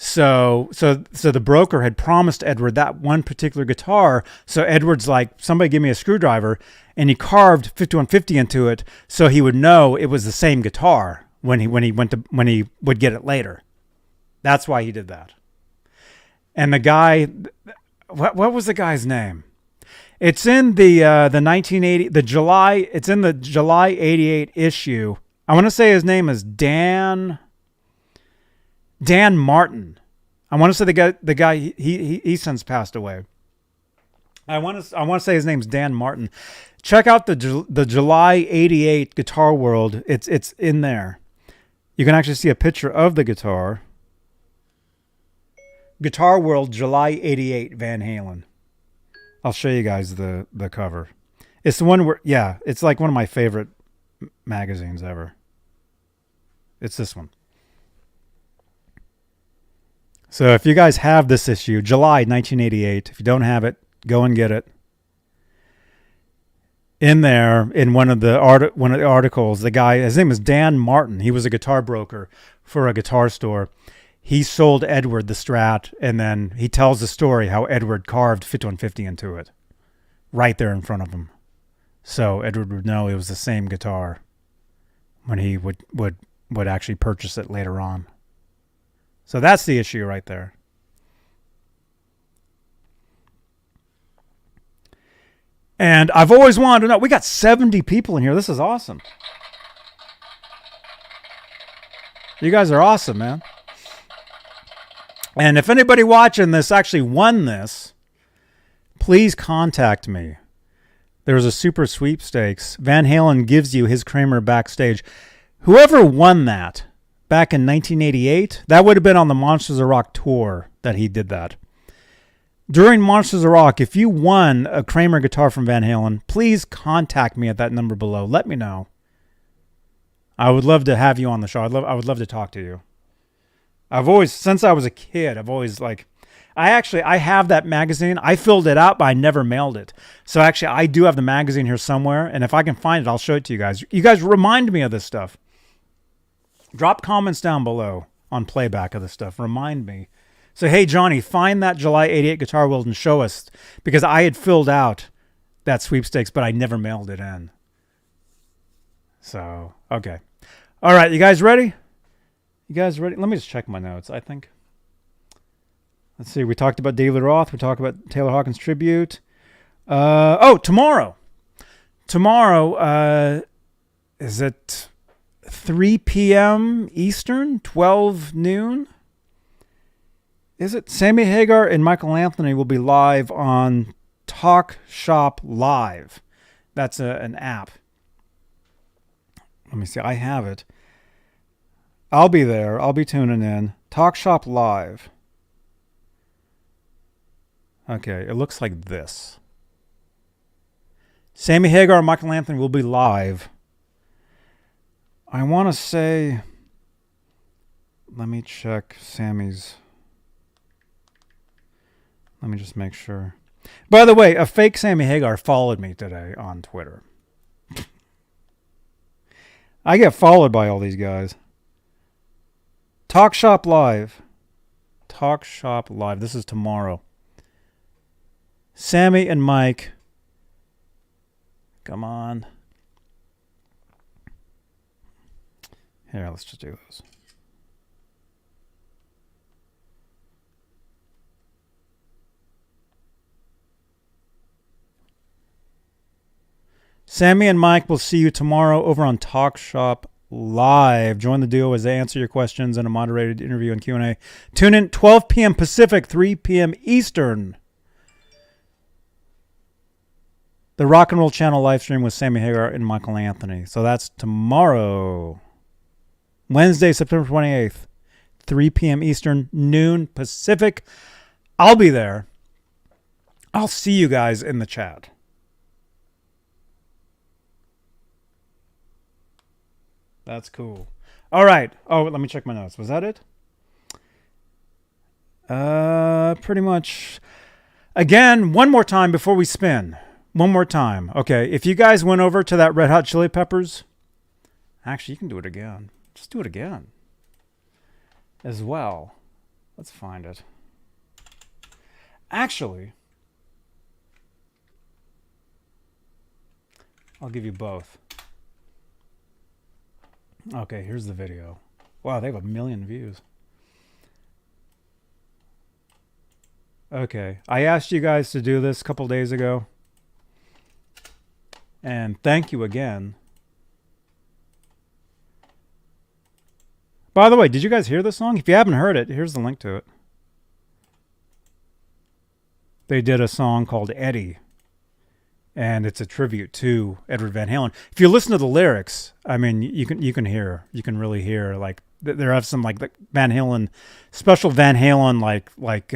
So the broker had promised Edward that one particular guitar. So Edward's like, somebody give me a screwdriver, and he carved 5150 into it so he would know it was the same guitar when he would get it later. That's why he did that. And the guy, what was the guy's name? It's in the 1980 July 88 issue. I want to say his name is Dan Martin. I want to say the guy he since passed away. I want to say his name's Dan Martin. Check out the July 88 Guitar World. It's in there. You can actually see a picture of the guitar. Guitar World July 88 Van Halen. I'll show you guys the cover. It's the one where, yeah, it's like one of my favorite magazines ever. It's this one. So if you guys have this issue, July 1988, if you don't have it, go and get it. In there, in one of the articles, the guy, his name is Dan Martin. He was a guitar broker for a guitar store. He sold Edward the Strat, and then he tells the story how Edward carved 5150 into it, right there in front of him. So Edward would know it was the same guitar when he would would actually purchase it later on. So that's the issue right there. And I've always wanted to know. We got 70 people in here. This is awesome. You guys are awesome, man. And if anybody watching this actually won this, please contact me. There's a super sweepstakes. Van Halen gives you his Kramer backstage. Whoever won that back in 1988, that would have been on the Monsters of Rock tour that he did that. During Monsters of Rock, if you won a Kramer guitar from Van Halen, please contact me at that number below. Let me know. I would love to have you on the show. I would love to talk to you. I've always, since I was a kid, I've always like, I have that magazine. I filled it out, but I never mailed it. So actually, I do have the magazine here somewhere, and if I can find it, I'll show it to you guys. You guys remind me of this stuff. Drop comments down below on playback of this stuff. Remind me. So, hey, Johnny, find that July 88 guitar build and show us, because I had filled out that sweepstakes, but I never mailed it in. So, okay. All right, you guys ready? You guys ready? Let me just check my notes, I think. Let's see. We talked about Lee Roth. We talked about Taylor Hawkins tribute. Tomorrow. Tomorrow, is it 3 p.m. Eastern, 12 noon? Is it? Sammy Hagar and Michael Anthony will be live on Talk Shop Live. That's an app. Let me see. I have it. I'll be there. I'll be tuning in. Talk Shop Live. Okay, it looks like this. Sammy Hagar and Michael Anthony will be live. I want to say... Let me check Sammy's... Let me just make sure. By the way, a fake Sammy Hagar followed me today on Twitter. I get followed by all these guys. Talk Shop Live. Talk Shop Live. This is tomorrow. Sammy and Mike. Come on. Here, let's just do this. Sammy and Mike will see you tomorrow over on Talk Shop Live. Join the duo as they answer your questions in a moderated interview and Q&A. Tune in 12 p.m. Pacific, 3 p.m. Eastern. The Rock and Roll Channel live stream with Sammy Hagar and Michael Anthony. So that's tomorrow. Wednesday, September 28th, 3 p.m. Eastern, noon Pacific. I'll be there. I'll see you guys in the chat. That's cool. All right. Oh, let me check my notes. Was that it? Pretty much. Again, one more time before we spin. One more time. Okay, if you guys went over to that Red Hot Chili Peppers, actually, you can do it again. Just do it again. As well. Let's find it. Actually, I'll give you both. Okay, here's the video. Wow, they have 1 million views. Okay, I asked you guys to do this a couple days ago. And thank you again. By the way, did you guys hear this song? If you haven't heard it, here's the link to it. They did a song called Eddie. And it's a tribute to Edward Van Halen. If you listen to the lyrics, I mean, you can really hear, like, there are some, like, the Van Halen, special Van Halen, like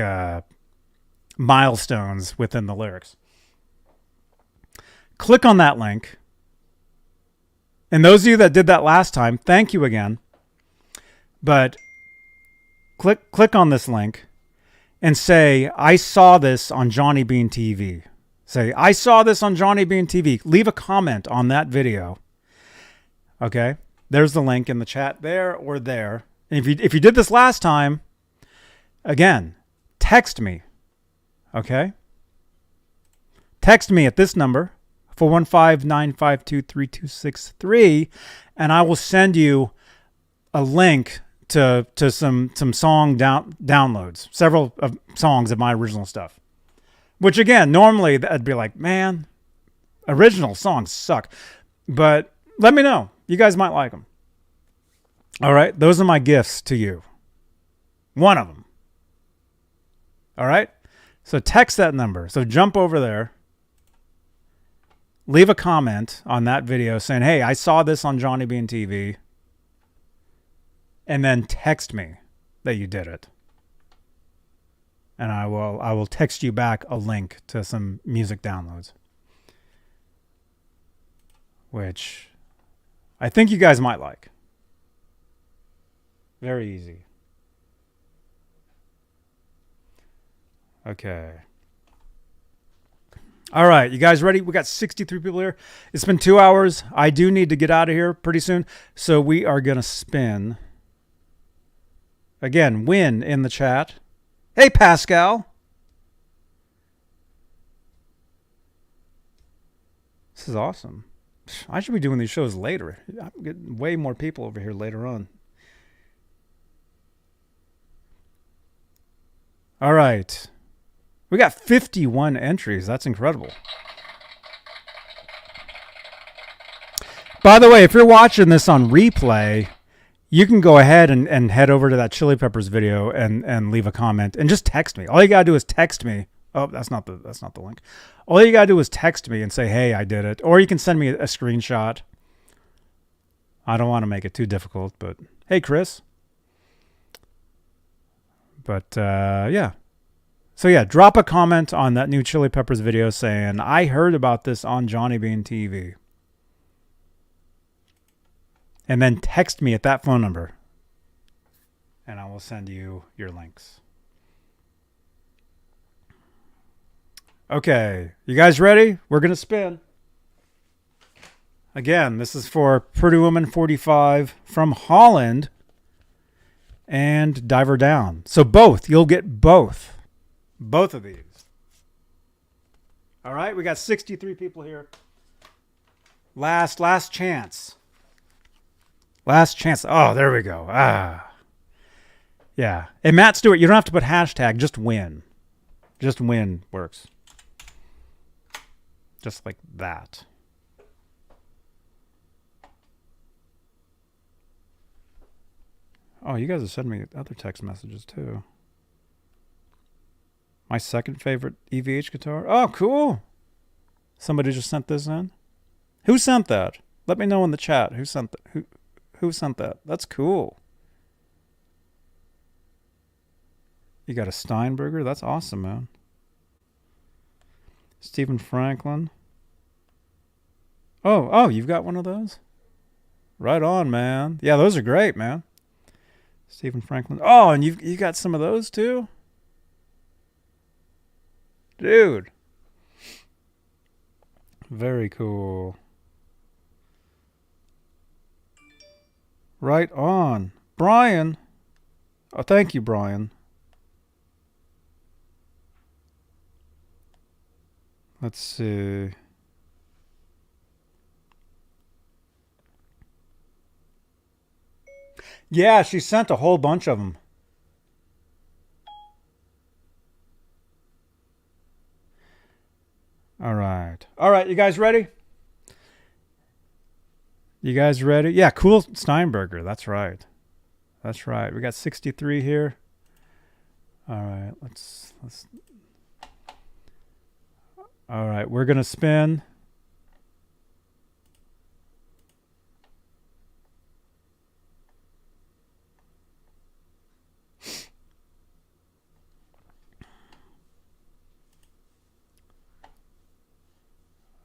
milestones within the lyrics. Click on that link. And those of you that did that last time, thank you again. But click on this link and say, I saw this on Johnny Beane TV. Say, I saw this on Johnny Beane TV. Leave a comment on that video. Okay? There's the link in the chat there or there. And if you did this last time, again, text me. Okay? Text me at this number, 415-952-3263, and I will send you a link to some song downloads, several of songs of my original stuff. Which again, normally I'd be like, man, original songs suck. But let me know. You guys might like them. All right? Those are my gifts to you. One of them. All right? So text that number. So jump over there. Leave a comment on that video saying, hey, I saw this on Johnny Beane TV. And then text me that you did it. And I will text you back a link to some music downloads. Which I think you guys might like. Very easy. Okay. All right, you guys ready? We got 63 people here. It's been 2 hours. I do need to get out of here pretty soon. So we are going to spin. Again, win in the chat. Hey, Pascal. This is awesome. I should be doing these shows later. I'm getting way more people over here later on. All right. We got 51 entries. That's incredible. By the way, if you're watching this on replay, you can go ahead and head over to that Chili Peppers video and leave a comment and just text me. All you gotta do is text me. Oh, that's not the link. All you gotta do is text me and say, hey, I did it. Or you can send me a screenshot. I don't want to make it too difficult, but hey, Chris. But yeah. So yeah, drop a comment on that new Chili Peppers video saying, I heard about this on Johnny Beane TV. And then text me at that phone number. And I will send you your links. Okay, you guys ready? We're going to spin. Again, this is for Pretty Woman 45 from Holland and Diver Down. So both, you'll get both. Both of these. All right, we got 63 people here. Last chance. Last chance. Oh, there we go. Yeah. And Matt Stewart, you don't have to put hashtag, just win. Just win works. Just like that. Oh, you guys have sent me other text messages too. My second favorite EVH guitar. Oh, cool. Somebody just sent this in. Who sent that? Let me know in the chat. Who sent that? Who sent that? That's cool. You got a Steinberger? That's awesome, man. Stephen Franklin. Oh, you've got one of those? Right on, man. Yeah, those are great, man. Stephen Franklin. Oh, and you got some of those too? Dude. Very cool. Right on. Brian. Oh, thank you, Brian. Let's see. Yeah, she sent a whole bunch of them. All right. All right, you guys ready? You guys ready? Yeah, cool Steinberger. That's right. That's right. We got 63 here. All right, let's All right, we're going to spin.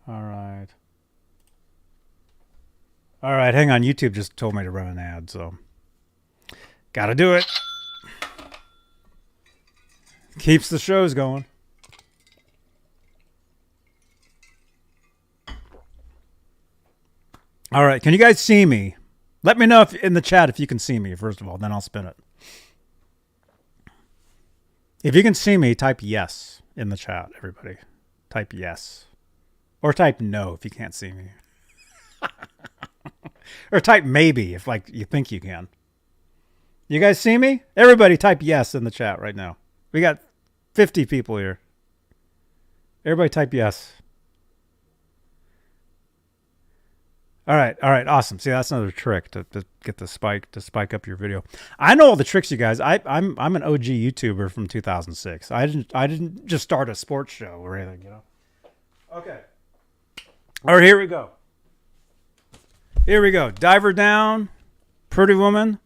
All right. All right, hang on. YouTube just told me to run an ad, so got to do it. Keeps the shows going. All right, can you guys see me? Let me know if in the chat if you can see me, first of all, then I'll spin it. If you can see me, type yes in the chat, everybody. Type yes. Or type no if you can't see me. Or type maybe if like you think you can. You guys see me? Everybody type yes in the chat right now. We got 50 people here. Everybody type yes. All right, awesome. See, that's another trick to get the spike up your video. I know all the tricks, you guys. I'm an OG YouTuber from 2006. I didn't just start a sports show or anything, you know. Okay. All right, here we go. Here we go. Diver Down, Pretty Woman,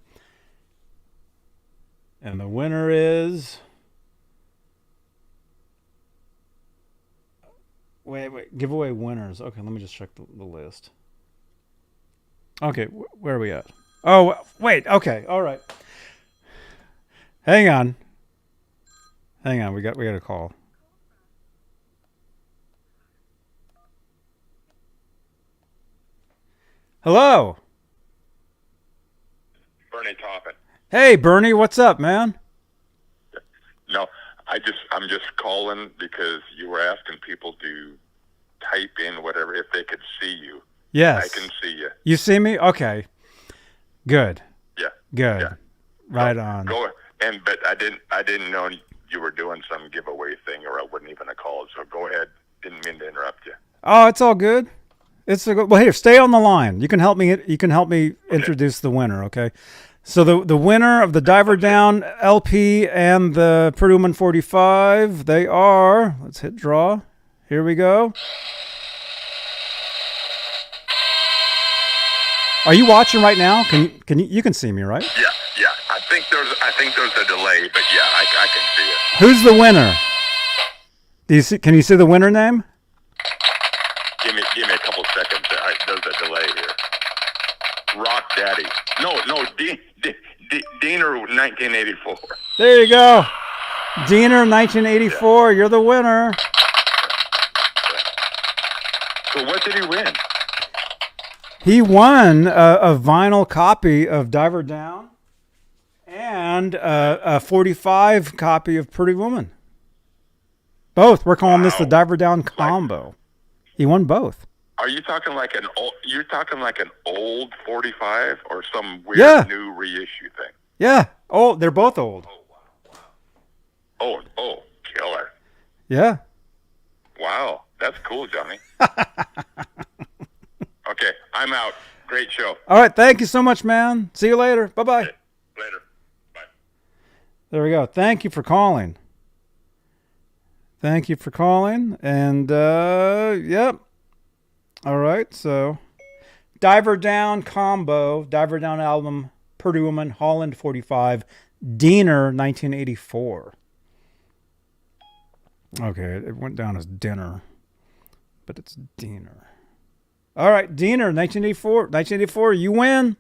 and the winner is. Wait. Giveaway winners. Okay, let me just check the list. Okay, where are we at? Oh, wait. Okay, all right. Hang on. We got a call. Hello. Bernie Toppin. Hey, Bernie, what's up, man? No, I'm just calling because you were asking people to type in whatever if they could see you. Yes. I can see you. You see me? Okay. Good. Yeah. Good. Yeah. Right on. But I didn't know you were doing some giveaway thing, or I wouldn't even have called. So go ahead. Didn't mean to interrupt you. Oh, it's all good. Well, here, stay on the line. You can help me. You can help me introduce the winner. Okay. So the winner of the Diver Down LP and the Pretty Woman 45, they are. Let's hit draw. Here we go. Are you watching right now? You can see me, right? Yeah. I think there's a delay, but yeah, I can see it. Who's the winner? Do you see? Can you see the winner name? Give me a couple seconds. There's a delay here. Rock Daddy. No, Diener 1984. There you go. Diener 1984. Yeah. You're the winner. So what did he win? He won a vinyl copy of Diver Down and a 45 copy of Pretty Woman. Both. We're calling this the Diver Down combo. He won both. Are you talking like an old? You're talking like an old 45 or some weird new reissue thing? Yeah. Oh, they're both old. Oh, wow. Oh, killer. Yeah. Wow, that's cool, Johnny. Okay, I'm out. Great show. All right, thank you so much, man. See you later. Bye-bye. Okay, later. Bye. There we go. Thank you for calling. And, yep. All right, so Diver Down combo, Diver Down album, Pretty Woman, Holland 45, Diener 1984. Okay, it went down as dinner, but it's Diener. All right, Diener 1984, you win.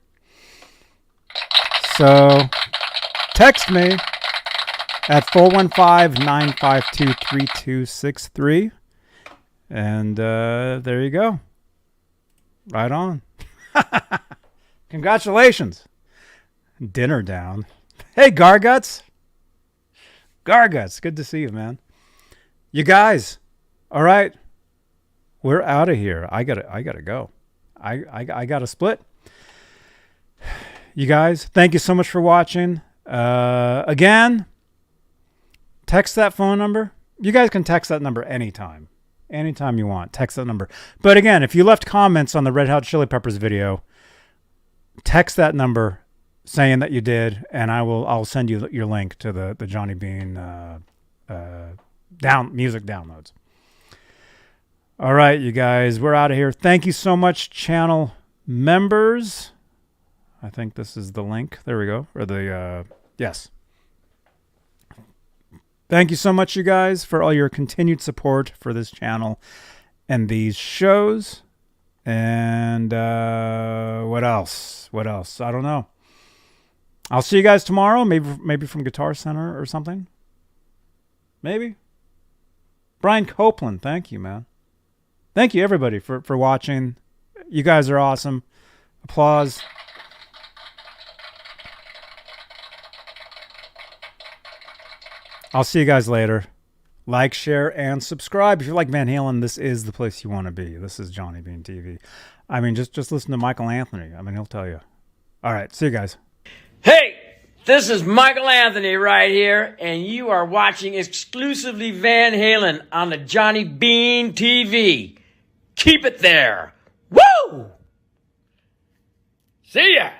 So text me at 415-952-3263. And there you go. Right on. Congratulations. Dinner down. Hey, Garguts. Good to see you, man. You guys. All right. We're out of here. I gotta go. I gotta split. You guys, thank you so much for watching. Again, text that phone number. You guys can text that number anytime. Anytime you want. Text that number. But again, if you left comments on the Red Hot Chili Peppers video, text that number saying that you did, and I'll send you your link to the Johnny Beane music downloads. All right, you guys, we're out of here. Thank you so much, channel members. I think this is the link. There we go. Or yes. Thank you so much, you guys, for all your continued support for this channel and these shows. And what else? I don't know. I'll see you guys tomorrow, maybe from Guitar Center or something. Maybe. Brian Copeland, thank you, man. Thank you, everybody, for watching. You guys are awesome. Applause. I'll see you guys later. Like, share, and subscribe. If you like Van Halen, this is the place you want to be. This is Johnny Beane TV. I mean, just listen to Michael Anthony. I mean, he'll tell you. All right, see you guys. Hey, This is Michael Anthony right here, and you are watching exclusively Van Halen on the Johnny Beane TV. Keep it there. Woo! See ya!